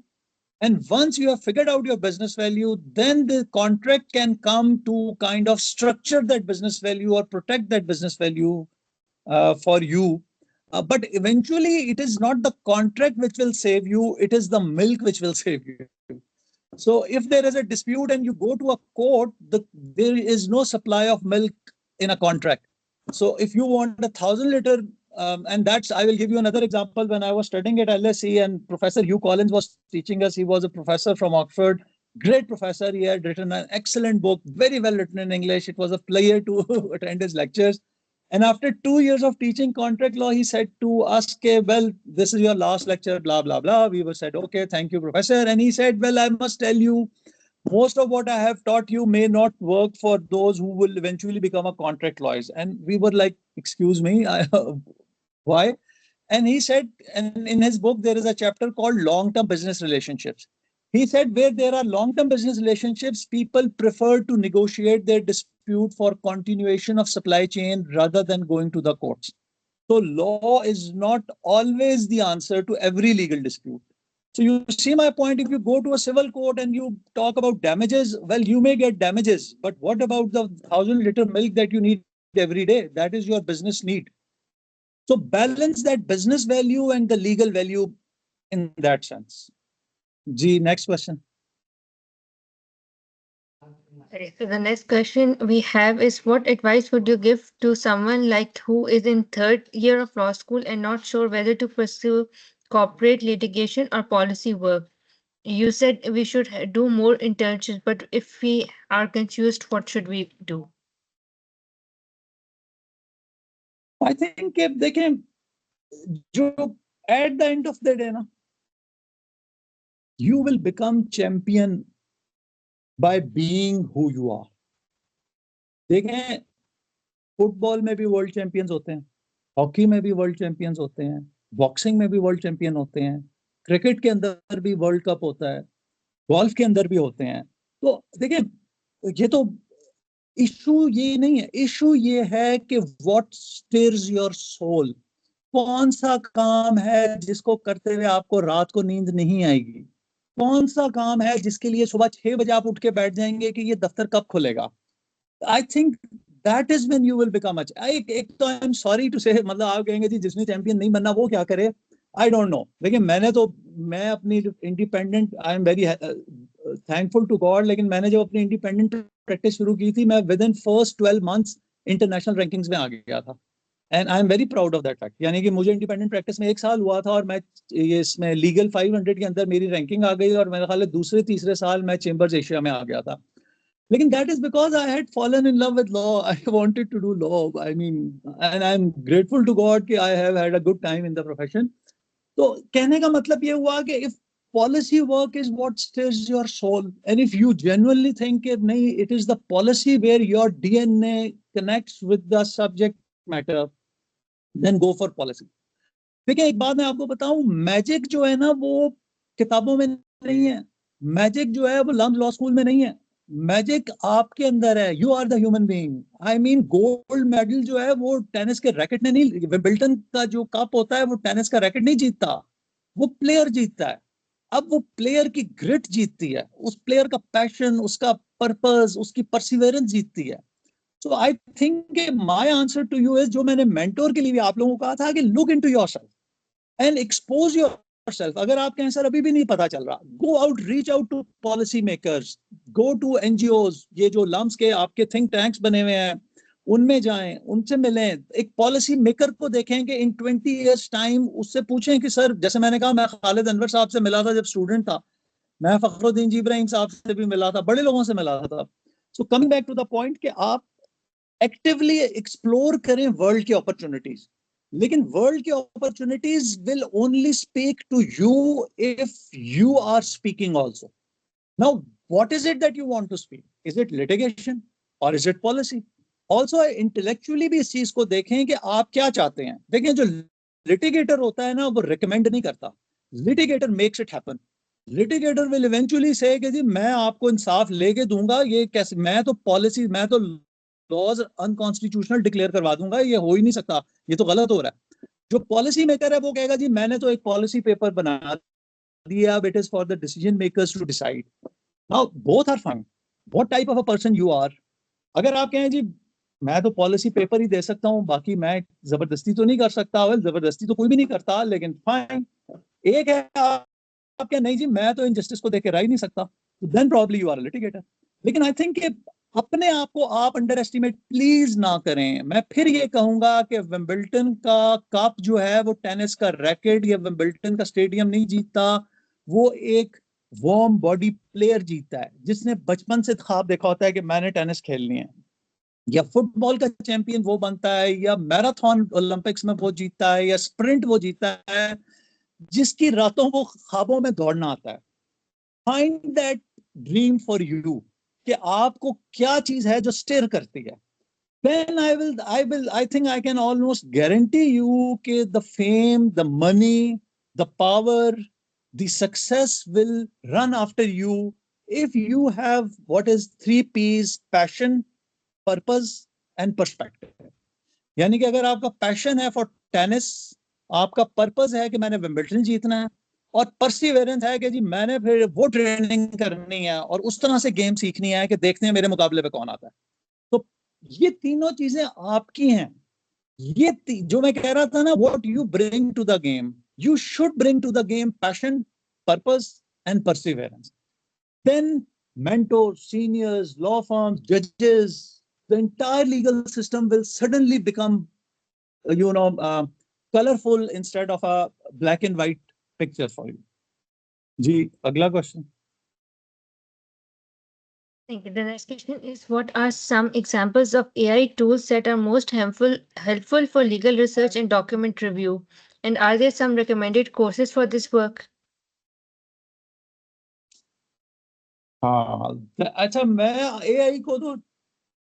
And once you have figured out your business value, then the contract can come to kind of structure that business value or protect that business value for you. But eventually, it is not the contract which will save you, it is the milk which will save you. So if there is a dispute and you go to a court, there is no supply of milk in a contract. So if you want 1,000 liter, and that's, I will give you another example. When I was studying at LSE and Professor Hugh Collins was teaching us, he was a professor from Oxford, great professor. He had written an excellent book, very well written in English. It was a pleasure to attend his lectures. And after 2 years of teaching contract law, he said to us, okay, well, this is your last lecture, blah, blah, blah. We were said, okay, thank you, professor. And he said, well, I must tell you, most of what I have taught you may not work for those who will eventually become a contract lawyers. And we were like, excuse me, why? And he said, and in his book, there is a chapter called long-term business relationships. He said, where there are long-term business relationships, people prefer to negotiate their dispute for continuation of supply chain rather than going to the courts. So law is not always the answer to every legal dispute. So you see my point. If you go to a civil court and you talk about damages, well, you may get damages, but what about the 1,000 liter milk that you need every day? That is your business need. So balance that business value and the legal value in that sense. G, next question. Okay, so the next question we have is, what advice would you give to someone like who is in third year of law school and not sure whether to pursue corporate litigation or policy work? You said we should do more internships, but if we are confused, what should we do? I think if they can, at the end of the day, na, you will become champion by being who you are. देखें, football में भी world champions होते हैं, hockey में भी world champions होते हैं, boxing में भी वर्ल्ड चैंपियन होते हैं, क्रिकेट के अंदर भी वर्ल्ड कप होता है, गोल्फ के अंदर भी होते हैं. तो देखिए, ये तो इशू ये नहीं है. इशू ये है कि व्हाट स्टिर्स योर सोल. कौन सा काम है जिसको करते हुए आपको रात को नींद नहीं आएगी? कौन सा काम है जिसके लिए सुबह 6 बजे आप उठ के बैठ जाएंगे कि ये दफ्तर कब खुलेगा? I think that is when you will become much. एक तो I'm sorry to say, मतलब आप कहेंगे जी जिसने चैंपियन नहीं बनना वो क्या करे? I don't know. देखिए, मैं अपनी independent, I am very thankful to God, लेकिन मैंने जब अपनी इंडिपेंडेंट प्रैक्टिस शुरू की थी, मैं with in first 12 months international rankings में आ गया था। And I am very proud of that fact. यानी कि मुझे इंडिपेंडेंट प्रैक्टिस में 1 साल हुआ था और मैं ये इसमें लीगल 500 के अंदर मेरी रैंकिंग आ गई, और मेरा ख्याल है दूसरे तीसरे साल मैं चेंबर्स एशिया में आ गया था। लेकिन that is because I had fallen in love with law. I wanted to do law. I mean, and I'm grateful to God कि I have had a good time in the profession. तो कहने का मतलब ये हुआ कि if policy work is what stirs your soul, and if you genuinely think कि नहीं, it is the policy where your DNA connects with the subject matter, then go for policy. देखिए, एक बात मैं आपको बताऊं, मैजिक जो है ना वो किताबों में नहीं है। मैजिक जो है वो लम्स लॉ स्कूल में नहीं है। मैजिक आपके अंदर है। You are the human being. I mean, gold medal जो है वो टेनिस के रैकेट ने नहीं, विंबलडन का जो कप होता है वो टेनिस का रैकेट नहीं जीतता, वो प्लेयर जीतता है। अब वो प्लेयर की ग्रिट जीतती है, उस प्लेयर का पैशन, उसका पर्पस, उसकी परसिवेरेंस जीतती है। So I think my answer to you is, जो मैंने मेंटोर के लिए भी आप लोगों को कहा था कि look into yourself and expose yourself. अगर आप कहें सर अभी भी नहीं पता चल रहा, go out, reach out to policy makers, go to NGOs, ये जो लम्स के आपके थिंक टैंक्स बने हुए हैं उनमें जाएं, उनसे मिलें। एक पॉलिसी मेकर को देखें कि इन 20 years टाइम उससे पूछें कि सर, जैसे मैंने कहा, मैं खालिद अनवर साहब से मिला था जब स्टूडेंट था, मैं फखरुद्दीन जी इब्राहिम साहब से भी मिला था, बड़े लोगों से मिला था। So coming back to the point कि आप एक्टिवली एक्सप्लोर करें वर्ल्ड की अपॉर्चुनिटीज, लेकिन वर्ल्ड की opportunities will only speak to you if you are speaking also. Now what is it that you want to speak? Is it litigation or is it policy? Also intellectually भी इस चीज को देखें कि आप क्या चाहते हैं। देखें, जो लिटिगेटर होता है ना वो रिकमेंड नहीं करता, litigator makes it happen. Litigator will eventually से कि जी मैं आपको इंसाफ लेके दूंगा, ये कैसे, मैं तो पॉलिसी, मैं तो लॉज अनकॉन्स्टिट्यूशनल डिक्लेयर करवा दूंगा, ये हो ही नहीं सकता, ये तो गलत हो रहा है। जो पॉलिसी मेकर है वो कहेगा जी मैंने तो एक पॉलिसी पेपर बना दिया, it is for the decision makers to decide. Now both are fine, what type of a person you are. अगर आप कहें जी मैं तो पॉलिसी पेपर ही दे सकता हूँ, बाकी मैं जबरदस्ती तो नहीं कर सकता, वेल जबरदस्ती तो कोई भी नहीं करता, लेकिन फाइन। एक है आप क्या, नहीं जी मैं तो इनजस्टिस को देख के रह ही नहीं सकता, then probably you are litigator. लेकिन आई थिंक अपने आप को आप अंडर एस्टिमेट प्लीज ना करें। मैं फिर ये कहूंगा कि विंबलडन का कप जो है वो टेनिस का रैकेट या विंबलडन का स्टेडियम नहीं जीतता, वो एक वार्म बॉडी प्लेयर जीतता है, जिसने बचपन से ख्वाब देखा होता है कि मैंने टेनिस खेलनी है। या फुटबॉल का चैंपियन वो बनता है, या मैराथन ओलंपिक्स में वो जीतता है, या स्प्रिंट वो जीतता है, जिसकी रातों को ख्वाबों में दौड़ना आता है। Find that dream for you, कि आपको क्या चीज है जो स्टेयर करती है। then I think I can almost guarantee you कि the fame, the money, the power, the success will run after you if you have what is 3 P's: passion, purpose and perspective। यानी कि अगर आपका passion है for tennis, आपका purpose है कि मैंने विंबलडन जीतना है, और परसिवेरेंस है कि जी मैंने फिर वो ट्रेनिंग करनी है और उस तरह से गेम सीखनी है कि देखते हैं मेरे मुकाबले पे कौन आता है, तो ये तीनों चीजें आपकी हैं। ये जो मैं कह रहा था ना, what you bring to the game, you should bring to the game passion, purpose and perseverance. then mentors, seniors, law firms, judges, the entire legal system will suddenly become, colorful instead of a black and white picture for you. जी, अगला question. Thank you. The next question is, what are some examples of AI tools that are most helpful for legal research and document review? And are there some recommended courses for this work? हाँ, अच्छा, मैं AI को तो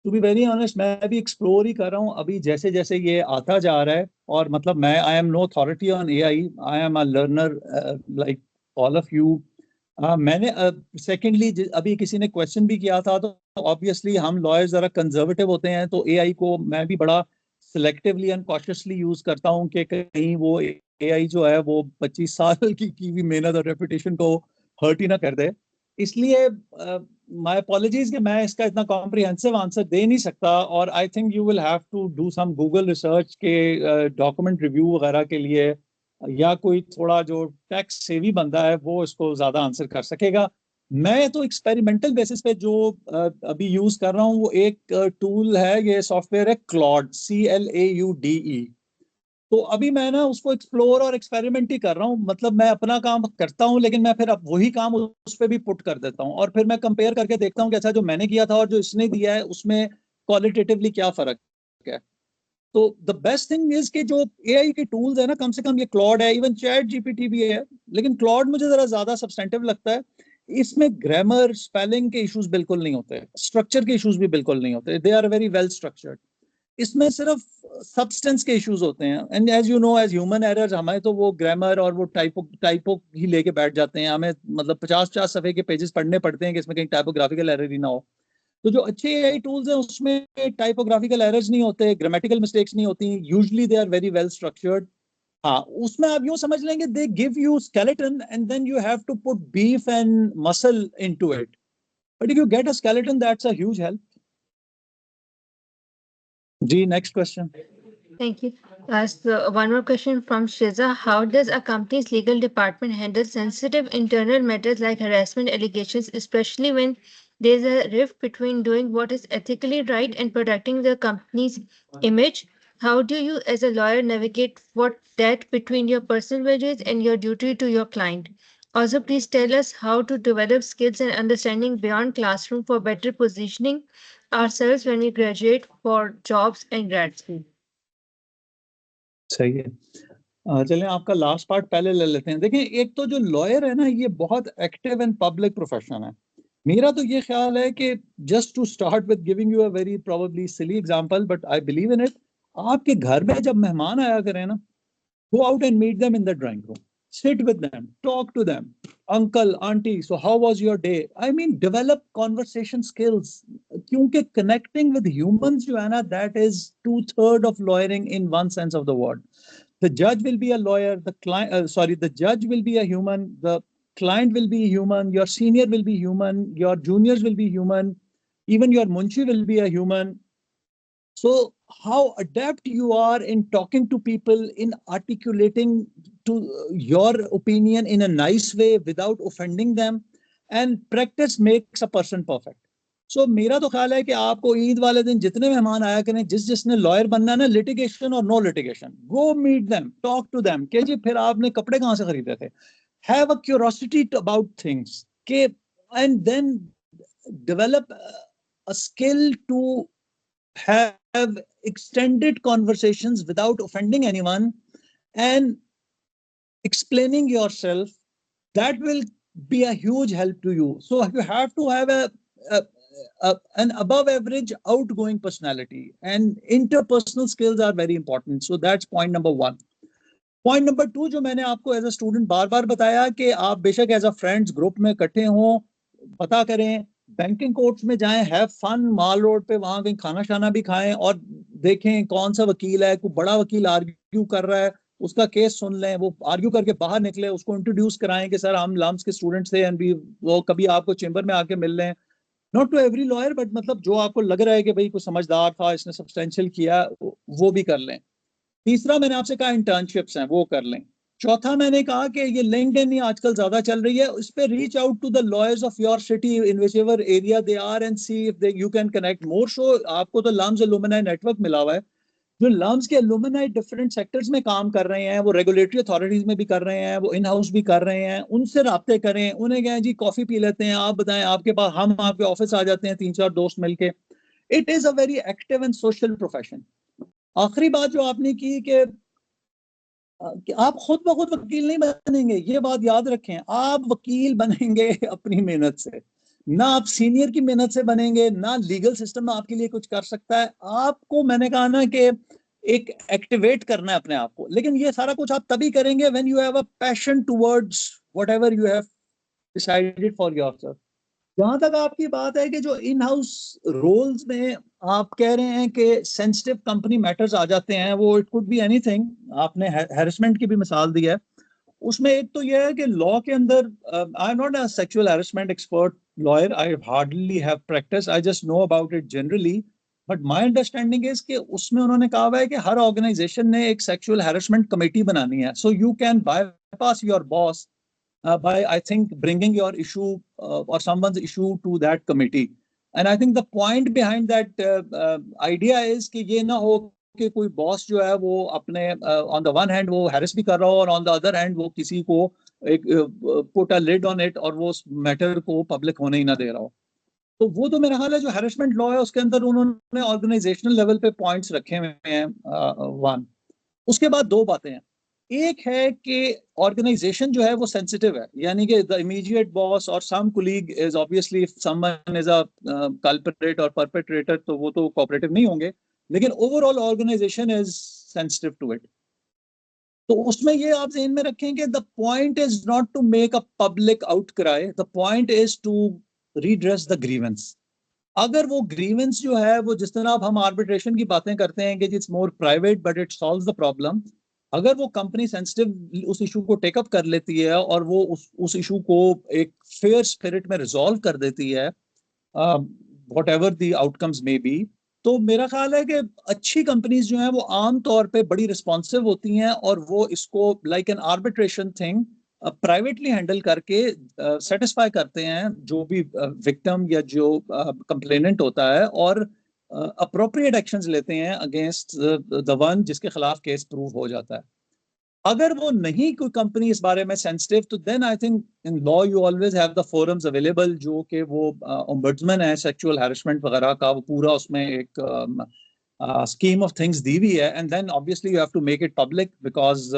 to be very honest मैं भी explore ही कर रहा हूँ अभी, जैसे जैसे ये आता जा रहा है। और मतलब मैं, I am no authority on AI, I am a learner like all of you. मैंने सेकेंडली अभी किसी ने क्वेश्चन भी किया था, तो ऑब्वियसली हम लॉयर्स जरा कंजर्वेटिव होते हैं, तो एआई को मैं भी बड़ा सिलेक्टिवली एंड कॉशियसली यूज करता हूँ कि कहीं वो एआई जो है वो 25 साल की भी मेहनत और रेपुटेशन को हर्ट ही ना कर दे। इसलिए माय अपॉलॉजीज कि मैं इसका इतना कॉम्प्रिहेंसिव आंसर दे नहीं सकता, और I think you will have to do some Google research के डॉक्यूमेंट रिव्यू वगैरह के लिए, या कोई थोड़ा जो टैक्स सेवी बंदा है वो इसको ज्यादा आंसर कर सकेगा। मैं तो एक्सपेरिमेंटल बेसिस पे जो अभी यूज कर रहा हूँ वो एक टूल है, ये सॉफ्टवेयर है क्लॉड, CLAUDE। तो अभी मैं ना उसको एक्सप्लोर और एक्सपेरिमेंट ही कर रहा हूँ, मतलब मैं अपना काम करता हूँ लेकिन मैं फिर अब वही काम उस पर भी पुट कर देता हूँ और फिर मैं कंपेयर करके देखता हूँ कि अच्छा जो मैंने किया था और जो इसने दिया है उसमें क्वालिटेटिवली क्या फर्क है। तो द बेस्ट थिंग इज कि जो एआई के टूल्स है ना, कम से कम ये क्लॉड है, इवन चैट जीपीटी भी है, लेकिन क्लॉड मुझे जरा ज्यादा सब्सटेंटिव लगता है। इसमें ग्रामर स्पेलिंग के इश्यूज बिल्कुल नहीं होते, स्ट्रक्चर के इश्यूज भी बिल्कुल नहीं होते, they are very well structured. इसमें सिर्फ सब्सटेंस के इश्यूज होते हैं, and as you know as human errors हमें तो वो ग्रामर और वो टाइपो ही लेके बैठ जाते हैं, हमें मतलब 50-50 सफ़े के पेजेस पढ़ने पड़ते हैं कि इसमें कहीं टाइपोग्राफिकल एरर ही ना हो। तो जो अच्छे एआई टूल्स हैं उसमें टाइपोग्राफिकल एरर्स नहीं होते, ग्रामेटिकल मिस्टेक्स नहीं होती, usually they are very well structured. हाँ, उसमें आप यूं समझ लेंगे they give you skeleton and then you have to put beef and muscle into it, but if you get a skeleton that's a huge help. जी next question. Thank you. So one more question from Shiza. How does a company's legal department handle sensitive internal matters like harassment allegations, especially when there's a rift between doing what is ethically right and protecting the company's image? How do you, as a lawyer, navigate what that between your personal values and your duty to your client? Also, please tell us how to develop skills and understanding beyond classroom for better positioning ourselves when we graduate for jobs and grad school. सही है। चलें आपका last part पहले ले लेते हैं। देखें, एक तो जो लॉयर है ना ये बहुत एक्टिव एंड पब्लिक प्रोफेशन है। मेरा तो ये ख्याल है कि just to start with giving you a very probably silly example but I believe in it, आपके घर में जब मेहमान आया करें ना, go out and meet them in the drawing room, sit with them, talk to them, uncle auntie so how was your day, I mean develop conversation skills, क्योंकि connecting with humans जो है ना, that is 2/3 of lawyering in one sense of the word. The judge will be a lawyer, the client the judge will be a human, the client will be human, your senior will be human, your juniors will be human, even your munshi will be a human. So how adept you are in talking to people, in articulating to your opinion in a nice way without offending them, and practice makes a person perfect. So मेरा तो ख्याल है कि आपको ईद वाले दिन जितने मेहमान आया करें, जिसने लॉयर बनना है ना, litigation or no litigation, go meet them, talk to them कि जी फिर आपने कपड़े कहाँ से खरीदे थे, have a curiosity about things के, and then develop a skill to have extended conversations without offending anyone and explaining yourself. That will be a huge help to you. So you have to have a, an above average outgoing personality, and interpersonal skills are very important. So that's point number one. Point number two, जो मैंने आपको as a student बार बार बताया कि आप बेशक as a friends group में इकट्ठे हों, पता करें, बैंकिंग कोर्ट्स में जाएं, हैव फन, माल रोड पे वहां कहीं खाना शाना भी खाएं और देखें कौन सा वकील है, कोई बड़ा वकील आर्ग्यू कर रहा है, उसका केस सुन लें, वो आर्ग्यू करके बाहर निकले, उसको इंट्रोड्यूस कराएं कि सर हम लम्स के स्टूडेंट्स थे एंड भी वो कभी आपको चेंबर में आके मिल लें। Not to every lawyer but मतलब जो आपको लग रहा है कि भाई कोई समझदार था, इसने सब्सटेंशियल किया, वो भी कर लें। तीसरा मैंने आपसे कहा इंटर्नशिप्स हैं, वो कर लें। चौथा मैंने कहा कि ये लिंक्डइन ही आजकल ज्यादा चल रही है, उस पर reach out to the lawyers of your city in which ever area they are and see if they you can connect more. So आपको तो लम्स एलुमनाई नेटवर्क मिला हुआ है, जो लम्स के एलुमनाई डिफरेंट सेक्टर्स में काम कर रहे हैं, वो रेगुलेटरी अथॉरिटीज में भी कर रहे हैं, वो इन हाउस भी कर रहे हैं, उनसे राब्ते करें, उन्हें कहें जी कॉफी पी लेते हैं, आप बताएं आपके पास, हम आपके ऑफिस आ जाते हैं 3-4 दोस्त मिलके। It is a very active and social profession. आखिरी बात जो आपने की कि आप खुद ब खुद वकील नहीं बनेंगे, ये बात याद रखें, आप वकील बनेंगे अपनी मेहनत से, ना आप सीनियर की मेहनत से बनेंगे, ना लीगल सिस्टम आपके लिए कुछ कर सकता है। आपको मैंने कहा ना कि एक एक्टिवेट करना है अपने आप को, लेकिन ये सारा कुछ आप तभी करेंगे when you have a passion towards whatever you have decided for yourself. जहां तक आपकी बात है कि जो इन हाउस रोल्स में आप कह रहे हैं कि सेंसिटिव कंपनी मैटर्स आ जाते हैं, वो इट कुड बी एनीथिंग, आपने हैरेसमेंट की भी मिसाल दी है। उसमें एक तो यह है कि लॉ के अंदर, I am not a sexual harassment expert lawyer, I hardly have practice, I just know about it generally, but my understanding is कि उसमें उन्होंने कहा हुआ है कि हर ऑर्गेनाइजेशन ने एक सेक्सुअल हैरेसमेंट कमेटी बनानी है, so you can bypass your boss by, I think, bringing your issue or someone's issue to that committee. And I think the point behind that idea is कि ये ना हो कि कोई बॉस जो है वो अपने on the one hand वो हैरेस भी कर रहा हो और on the other hand वो किसी को एक put a lid on it और वो उस मैटर को पब्लिक होने ही ना दे रहा हो. तो वो तो मेरा ख्याल है जो हैरेसमेंट लॉ है उसके अंदर उन्होंने ऑर्गेनाइजेशनल लेवल पे पॉइंट्स रखे हुए हैं. वन, उसके बाद दो बातें हैं. एक है कि ऑर्गेनाइजेशन जो है वो सेंसिटिव है, यानी कि the immediate boss or some colleague is obviously, if someone is a culprit or perpetrator तो वो तो कोऑपरेटिव नहीं होंगे, लेकिन overall organisation is sensitive to it. तो उसमें ये आप ध्यान में रखें कि the point is not to make a public outcry, the point is to redress the grievance. अगर वो ग्रीवेंस जो है वो जिस तरह अब हम आर्बिट्रेशन की बातें करते हैं कि it's more private but it solves the problem, अगर वो कंपनी सेंसिटिव उस इशू को टेकअप कर लेती है और वो उस इशू को एक फेयर स्पिरिट में रिजॉल्व कर देती है, what ever the outcomes may be, तो मेरा ख्याल है कि अच्छी कंपनीज जो हैं वो आम तौर पे बड़ी रिस्पॉन्सिव होती हैं और वो इसको like an arbitration thing privately handle करके सेटिस्फाई करते हैं जो भी विक्टिम या जो कंप्लेनेंट होता है, और अप्रोप्रिएट एक्शंस लेते हैं अगेंस्ट द वन जिसके खिलाफ केस प्रूव हो जाता है. अगर वो नहीं कोई कंपनी इस बारे में सेंसिटिव, तो then I think in law you always have the forums available, जो कि वो ओम्बड्समैन है सेक्सुअल हैरेसमेंट वगैरह का, वो पूरा उसमें एक scheme of things दी हुई है, and then obviously you have to make it public because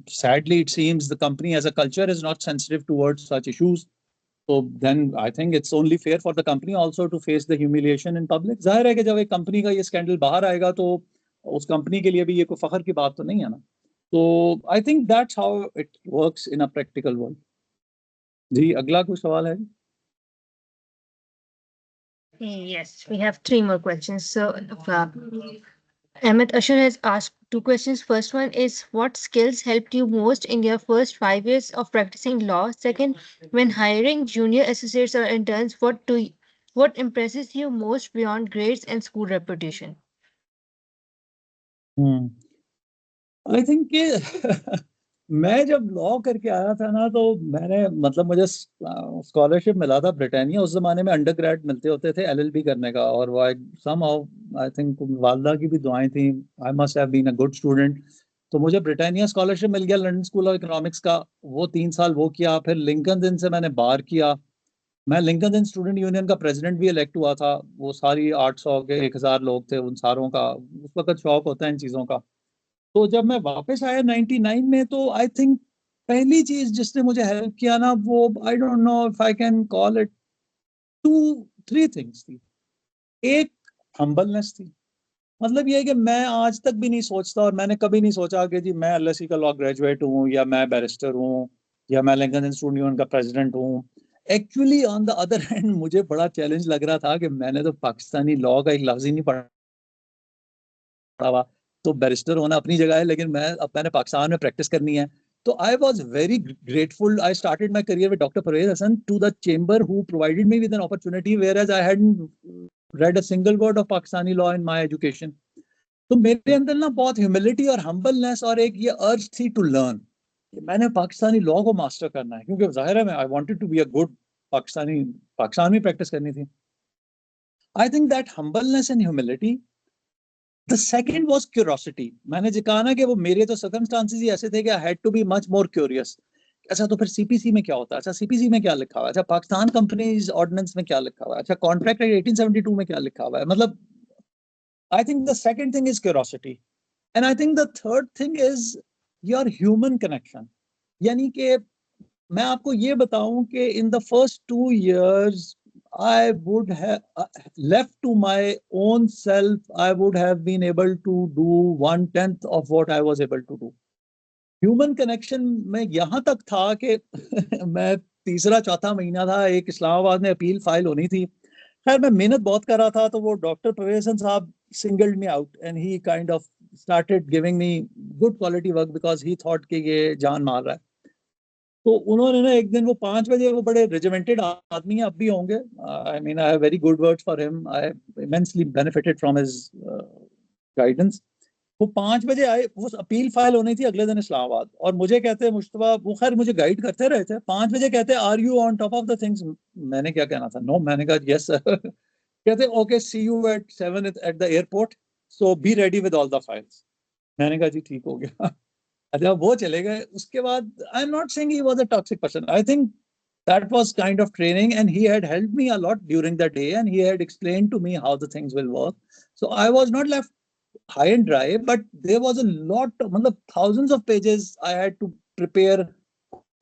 sadly it seems the company as a culture is not sensitive towards such issues. So then I think it's only fair for the company also to face the humiliation in public. जाहिर है कि जब एक company का ये scandal बाहर आएगा तो उस कंपनी के लिए भी ये कोई फखर की बात तो नहीं है ना. तो I think that's how it works in a practical world. जी, अगला कोई सवाल है? Yes, we have three more questions. So, Ahmed Ashar has asked two questions. First one is, what skills helped you most in your first 5 years of practicing law? Second, when hiring junior associates or interns, what impresses you most beyond grades and school reputation? I think कि मैं जब law करके आया था ना, तो मैंने मतलब मुझे स्कॉलरशिप मिला था ब्रिटानिया. उस जमाने में अंडर ग्रेड मिलते होते थे एलएलबी करने का, और वो समहाउ आई थिंक वालदा की भी दुआएं थी. I must have been a good student. तो मुझे ब्रिटानिया स्कॉलरशिप मिल गया लंदन स्कूल ऑफ इकोनॉमिक्स का. वो 3 साल वो किया, फिर लिंकन दिन से मैंने बार किया. मैं लिंकन इन स्टूडेंट यूनियन का प्रेसिडेंट भी इलेक्ट हुआ था. वो सारी 800 के 1000 लोग थे, उन सारों का उस वक्त शौक होता है इन चीज़ों का. तो जब मैं वापस आया 99 में, तो आई थिंक पहली चीज जिसने मुझे हेल्प किया ना, वो I don't know if I can call it two three things थी. एक हम्बलनेस थी. मतलब ये है कि मैं आज तक भी नहीं सोचता, और मैंने कभी नहीं सोचा कि जी मैं एलएसई का लॉ ग्रेजुएट हूँ, या मैं बैरिस्टर हूँ, या मैं लिंकन इंस्टीट्यूट यूनियन का प्रेसिडेंट हूँ. Actually on the other hand मुझे बड़ा चैलेंज लग रहा था कि मैंने तो पाकिस्तानी लॉ का एक लफ्ज ही नहीं पढ़ा हुआ. तो बैरिस्टर होना अपनी जगह है, लेकिन मैंने पाकिस्तान में प्रैक्टिस करनी है. तो I was very grateful. I started my career with doctor Parvez Hasan to the chamber who provided me with an opportunity where as I hadn't read a single word of Pakistani law in my education. तो मेरे अंदर ना बहुत humility और humbleness और एक ये अर्ज थी टू लर्न. मैंने पाकिस्तानी लॉ को मास्टर करना है, क्योंकि जाहिर है मैं I wanted to be a good Pakistan में प्रैक्टिस करनी थी. I think that humbleness and humility. The second was curiosity. मैंने जो कहा ना कि वो मेरे तो सर्कमस्टांसेस ही ऐसे थे कि I had to be much more curious. अच्छा, तो फिर सीपीसी में क्या होता है? अच्छा, सीपीसी में क्या लिखा हुआ है? अच्छा, पाकिस्तान कंपनीज ऑर्डिनेंस में क्या लिखा हुआ है? अच्छा, कॉन्ट्रैक्ट एक्ट 1872 में क्या लिखा हुआ है? मतलब I think the second thing is curiosity. And I think the third thing is your human connection. यानी कि मैं आपको ये बताऊं कि in the first 2 years I would have left to my own self, I would have been able to do 1/10 of what I was able to do. Human connection में यहाँ तक था कि मैं तीसरा चौथा महीना था, एक इस्लामाबाद में अपील फाइल होनी थी. खैर मैं मेहनत बहुत कर रहा था, तो वो डॉक्टर परवेज साहब singled me out and he kind of started giving me good quality work because he thought कि ये जान मार रहा है. तो उन्होंने ना एक दिन, वो 5 बजे, वो बड़े रेजिमेंटेड आदमी हैं, अब भी होंगे. I mean I have very good words for him. I immensely benefited from his guidance. वो 5 बजे आए, वो अपील फाइल होनी थी अगले दिन इस्लामाबाद, और मुझे कहते हैं मुश्तबा, वो खैर मुझे गाइड करते रहे थे, 5 बजे कहते हैं are you on top of the things. मैंने क्या कहना था, नो, मैंने कहा यस सर। कहते okay see you at 7 at the airport, so be ready with all the files. मैंने कहा जी ठीक हो गया। अच्छा, वो चले गए। उसके बाद I am not saying he was a toxic person, I think that was kind of training, and he had helped me a lot during the day, and he had explained to me how the things will work. So I was not left high and dry, but there was a lot, thousands of pages I had to prepare,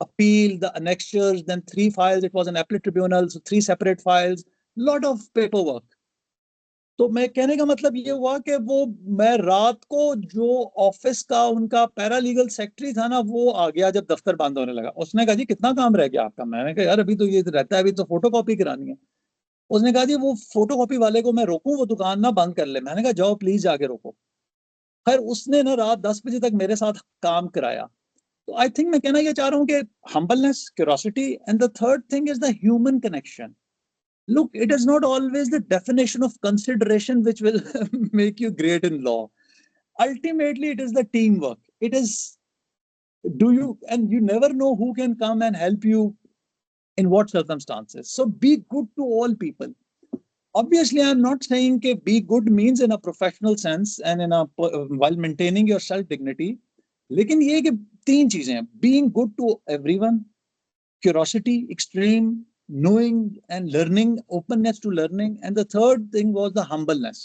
appeal, the annexures, then 3 files. It was an appellate tribunal, so 3 separate files, lot of paperwork. तो मैं कहने का मतलब ये हुआ कि वो, मैं रात को जो ऑफिस का उनका पैरालीगल सेक्रेटरी था ना, वो आ गया जब दफ्तर बंद होने लगा। उसने कहा जी कितना काम रह गया आपका? मैंने कहा यार अभी तो ये रहता है, अभी तो फोटो कॉपी करानी है। उसने कहा जी वो फोटो कॉपी वाले को मैं रोकूं, वो दुकान ना बंद कर ले। मैंने कहा जाओ प्लीज जाके रोको। खैर उसने ना रात 10 बजे तक मेरे साथ काम कराया। तो आई थिंक मैं कहना ये चाह रहा हूँ कि humbleness, curiosity, and the third thing is the human connection. Look, it is not always the definition of consideration which will make you great in law. Ultimately, it is the teamwork. It is, do you, and you never know who can come and help you in what circumstances. So be good to all people. Obviously, I'm not saying that be good means in a professional sense and in a while maintaining your self dignity. लेकिन ये कि 3 चीजें हैं: being good to everyone, curiosity, extreme, knowing and learning, openness to learning, and the third thing was the humbleness.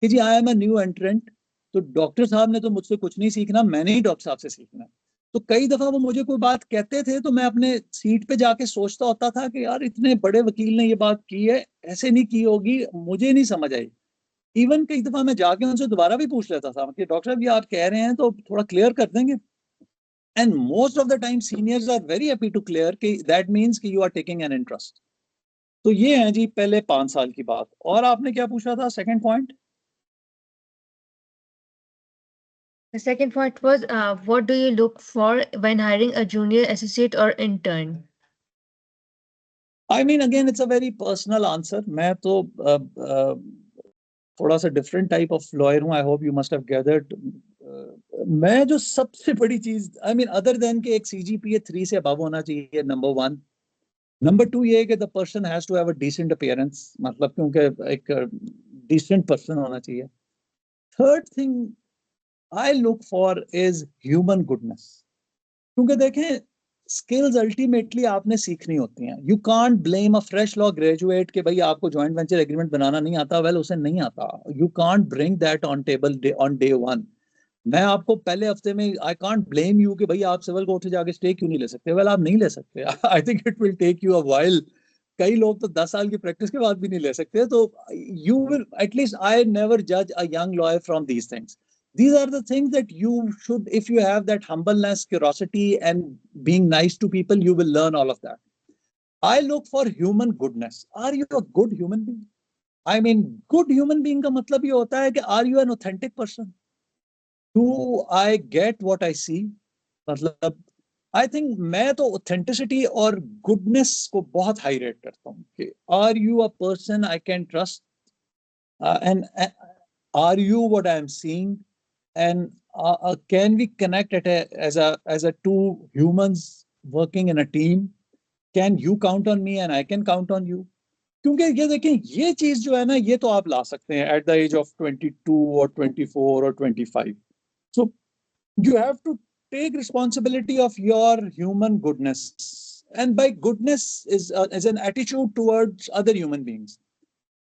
कि जी आई am a new एंट्रेंट, तो doctor साहब ने तो मुझसे कुछ नहीं सीखना, मैंने ही डॉक्टर साहब से सीखना है। तो कई दफा वो मुझे कोई बात कहते थे तो मैं अपने सीट पे जाके सोचता होता था कि यार इतने बड़े वकील ने ये बात की है, ऐसे नहीं की होगी, मुझे नहीं समझ आई। इवन कई दफा मैं जाके उनसे दोबारा भी पूछ लेता था कि डॉक्टर साहब ये आप कह रहे हैं तो थोड़ा क्लियर कर देंगे। And most of the time seniors are very happy to clear कि दैट मींस कि you are taking an interest. तो ये है जी पहले 5 साल की बात। और आपने क्या पूछा था second point? The second point was, what do you look for when hiring a junior associate or intern? I mean again it's a very personal answer. मैं तो थोड़ा सा डिफरेंट टाइप ऑफ लॉयर हूँ, I hope you must have gathered. मैं जो सबसे बड़ी चीज, आई मीन अदर देन के एक सीजीपीए 3 से अबव होना चाहिए, नंबर 1। नंबर 2 ये है कि the person has to have a decent appearance, मतलब क्योंकि एक डिसेंट पर्सन होना चाहिए। Third thing I look for is human goodness. क्योंकि देखें, स्किल्स अल्टीमेटली आपने सीखनी होती हैं। You can't blame a fresh law graduate कि भाई आपको जॉइंट वेंचर एग्रीमेंट बनाना नहीं आता। वेल, उसे नहीं आता, you can't bring that on table on day 1। मैं आपको पहले हफ्ते में, आई कांट ब्लेम यू कि भाई आप सिविल कोर्ट से जाके स्टे क्यों नहीं ले सकते। वेल, आप नहीं ले सकते। I think it will take you a while. कई लोग तो 10 साल की प्रैक्टिस के बाद भी नहीं ले सकते। तो you will at least, I never जज a young lawyer from these things. These are the things that you should, if you have that humbleness, curiosity, and being nice to people, you will learn all of that. I look for human goodness. Are you a good human being? I mean, good human being का मतलब ये होता है कि are you an authentic person? Do I get what I see? मतलब I think मैं तो authenticity और गुडनेस को बहुत हाई रेट करता हूँ कि are you a person I can trust, and are you what I am seeing, and can we connect as a two humans working in a team? Can you count on me and I can count on you? क्योंकि ये देखें, ये चीज जो है ना, ये तो आप ला सकते हैं एट द एज ऑफ 22 और 24 और 25। सो you have to take responsibility of your human goodness, and by goodness is an attitude towards other human beings.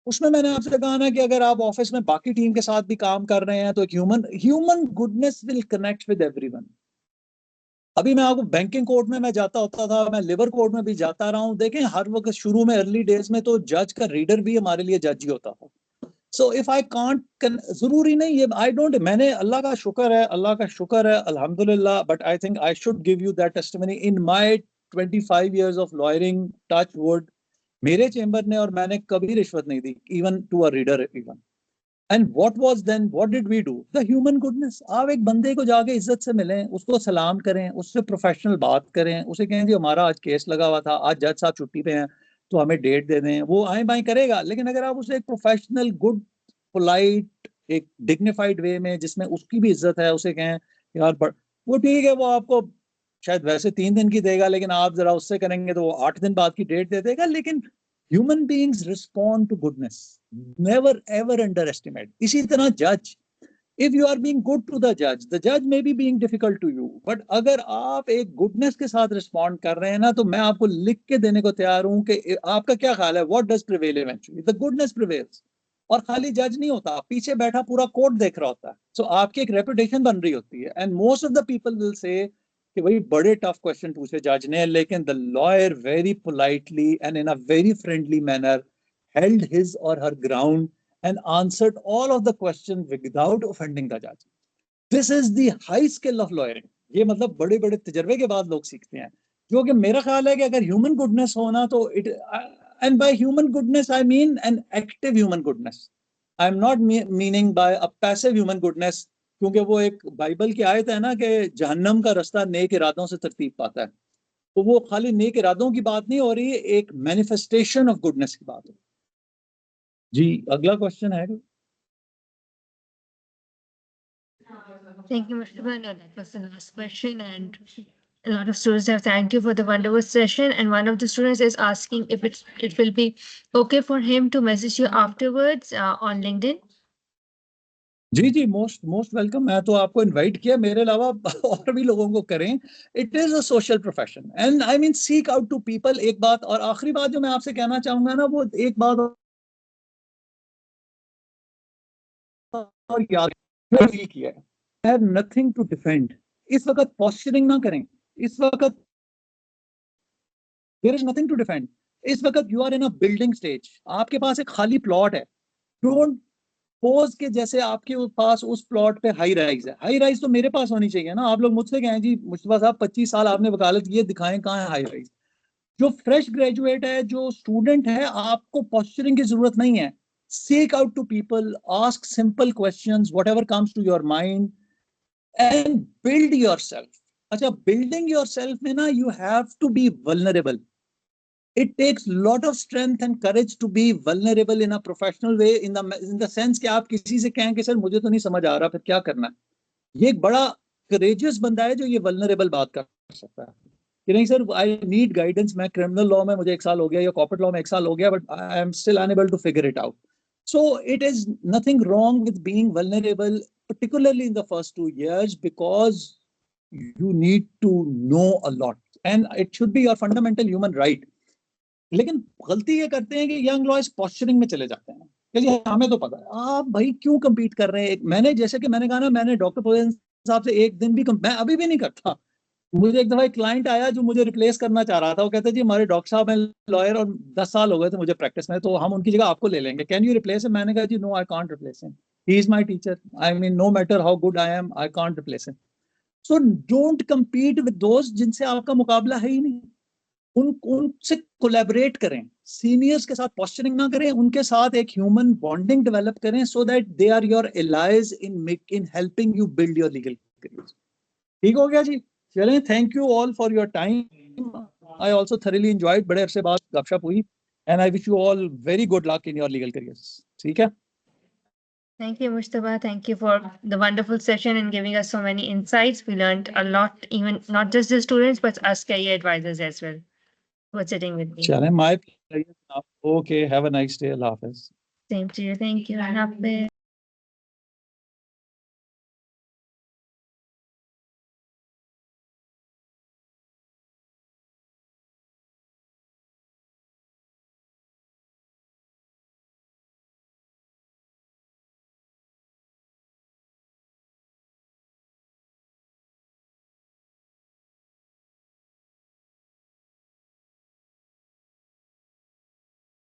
उसमें मैंने आपसे कहा ना कि अगर आप ऑफिस में बाकी टीम के साथ भी काम कर रहे हैं तो एक human goodness will connect with everyone. अभी मैं आपको बैंकिंग कोर्ट में मैं जाता होता था, मैं लिवर कोर्ट में भी जाता रहा हूँ। देखें, हर वक्त शुरू में अर्ली डेज में तो जज का रीडर भी हमारे लिए जज ही होता था। सो इफ आई कांट, जरूरी नहीं ये आई डोंट, मैंने अल्लाह का शुक्र है अल्हम्दुलिल्लाह, but I think I should give you that testimony in my 25 years of lawyering, touch wood, मेरे चेंबर ने और मैंने कभी रिश्वत नहीं दी, even to a reader even. And what was then, what did we do? The human goodness. आप एक बंदे को जाके इज्जत से मिलें, उसको सलाम करें, उससे प्रोफेशनल बात करें, उसे कहें जी हमारा आज केस लगा हुआ था, आज जज साहब छुट्टी पे हैं तो हमें डेट दे दें। वो आए बाएं करेगा, लेकिन अगर आप उसे एक प्रोफेशनल, गुड, पोलाइट एक डिग्निफाइड वे में, जिसमें उसकी भी इज्जत है, उसे कहें यार वो ठीक है, वो आपको शायद वैसे 3 दिन की देगा, लेकिन आप जरा उससे करेंगे तो वो 8 दिन बाद की डेट दे देगा। लेकिन human beings respond to goodness, never ever underestimate. इसी तरह जज, if you are being good to the judge may be being difficult to you, but अगर आप एक गुडनेस के साथ रिस्पॉन्ड कर रहे हैं ना, तो मैं आपको लिख के देने को तैयार हूं कि आपका क्या ख्याल है, what does prevail eventually, the goodness prevails. और खाली जज नहीं होता, पीछे बैठा पूरा कोर्ट देख रहा होता है, सो आपकी एक रेपुटेशन बन रही होती है। And most of the people will say कि भाई बड़े टफ क्वेश्चन पूछे जज ने, लेकिन the lawyer very politely and in a very friendly manner held his or her ground and answered all of the questions without offending the judge. This is the high skill of lawyering. ये मतलब बड़े बड़े तजर्बे के बाद लोग सीखते हैं। क्योंकि मेरा ख्याल है कि अगर ह्यूमन गुडनेस होना तो it, and by human goodness I mean an active human goodness, I am not meaning bye a passive human goodness. क्योंकि वो एक बाइबल की आयत है ना कि जहन्नम का रास्ता नेक इरादों से तरतीब पाता है, तो वो खाली नेक इरादों की बात नहीं हो रही है, एक मैनिफेस्टेशन ऑफ गुडनेस की बात है। जी, अगला क्वेश्चन है। Thank you, Mr. No, that was the last question, and a lot of students have thanked you for the wonderful session. And one of the students is asking if it will be okay for him to message you afterwards on LinkedIn. जी जी, most most welcome. मैं तो आपको invite किया, मेरे अलावा और भी लोगों को करें। It is a social profession and I mean seek out to people. एक बात और आखिरी बात जो मैं आपसे कहना चाहूंगा ना, वो एक बात और याद किया है, I have nothing to defend. इस वक्त पॉस्चरिंग ना करें, इस वक्त there is nothing to defend. इस वक्त you are in a building stage, आपके पास एक खाली प्लॉट है। डोंट पोज के जैसे आपके पास उस प्लॉट पे हाई राइज है। हाई राइज तो मेरे पास होनी चाहिए ना। आप लोग मुझसे कहें जी मुस्तफा साहब 25 साल आपने वकालत की है, दिखाएं कहाँ है हाई राइज। जो फ्रेश ग्रेजुएट है, जो स्टूडेंट है, आपको पोस्चरिंग की जरूरत नहीं है। Seek out to people, ask simple questions, whatever comes to your mind and build yourself. अच्छा, बिल्डिंग योरसेल्फ में ना you have to be vulnerable. it takes lot of strength and courage to be vulnerable in a professional way, in the sense कि आप किसी से कहें कि sir मुझे तो नहीं समझ आ रहा, फिर क्या करना है। ये एक बड़ा courageous बंदा है जो ये vulnerable बात कर सकता है कि नहीं सर आई नीड गाइडेंस, मैं क्रिमिनल लॉ में मुझे 1 साल हो गया या कॉर्पोरेट लॉ में 1 साल हो गया, but I am still unable to figure it out. So it is nothing wrong with being vulnerable, particularly in the first 2 years, because you need to know a lot and it should be your fundamental human right. लेकिन गलती ये करते हैं कि young lawyers posturing में चले जाते हैं कि जी हमें तो पता है। आप भाई क्यों कम्पीट कर रहे हैं? मैंने जैसे कि मैंने कहा ना, मैंने डॉक्टर पोजन साहब से एक दिन भी मैं अभी भी नहीं करता। मुझे एक दफा एक क्लाइंट आया जो मुझे रिप्लेस करना चाह रहा था। वो कहते जी हमारे डॉक्टर साहब हैं लॉयर और 10 साल हो गए थे मुझे प्रैक्टिस में, तो हम उनकी जगह आपको ले लेंगे, कैन यू रिप्लेस हिम? मैंने कहा जी no, I can't replace him, he is my teacher, I mean no matter how good I am, I can't replace him. So don't compete with दोस्त जिनसे आपका मुकाबला है ही नहीं। उनसे कोलैबोरेट करें, सीनियर्स के साथ पॉस्चरिंग ना करें, उनके साथ एक ह्यूमन बॉन्डिंग डेवलप करें, so that they are your allies in helping you build your legal career. ठीक हो गया जी? चलें, thank you all for your time. I also thoroughly enjoyed, बड़े अरसे बाद गपशप हुई, and I wish you all very good luck in your legal careers. ठीक है, Thank you, Mustafa. Thank you for the wonderful session and giving us so many insights. We learned a lot, even not just the students, but us career advisors as well, who are sitting with me. चलें, my okay, have a nice day, Allah Hafiz. Same to you. Thank you. And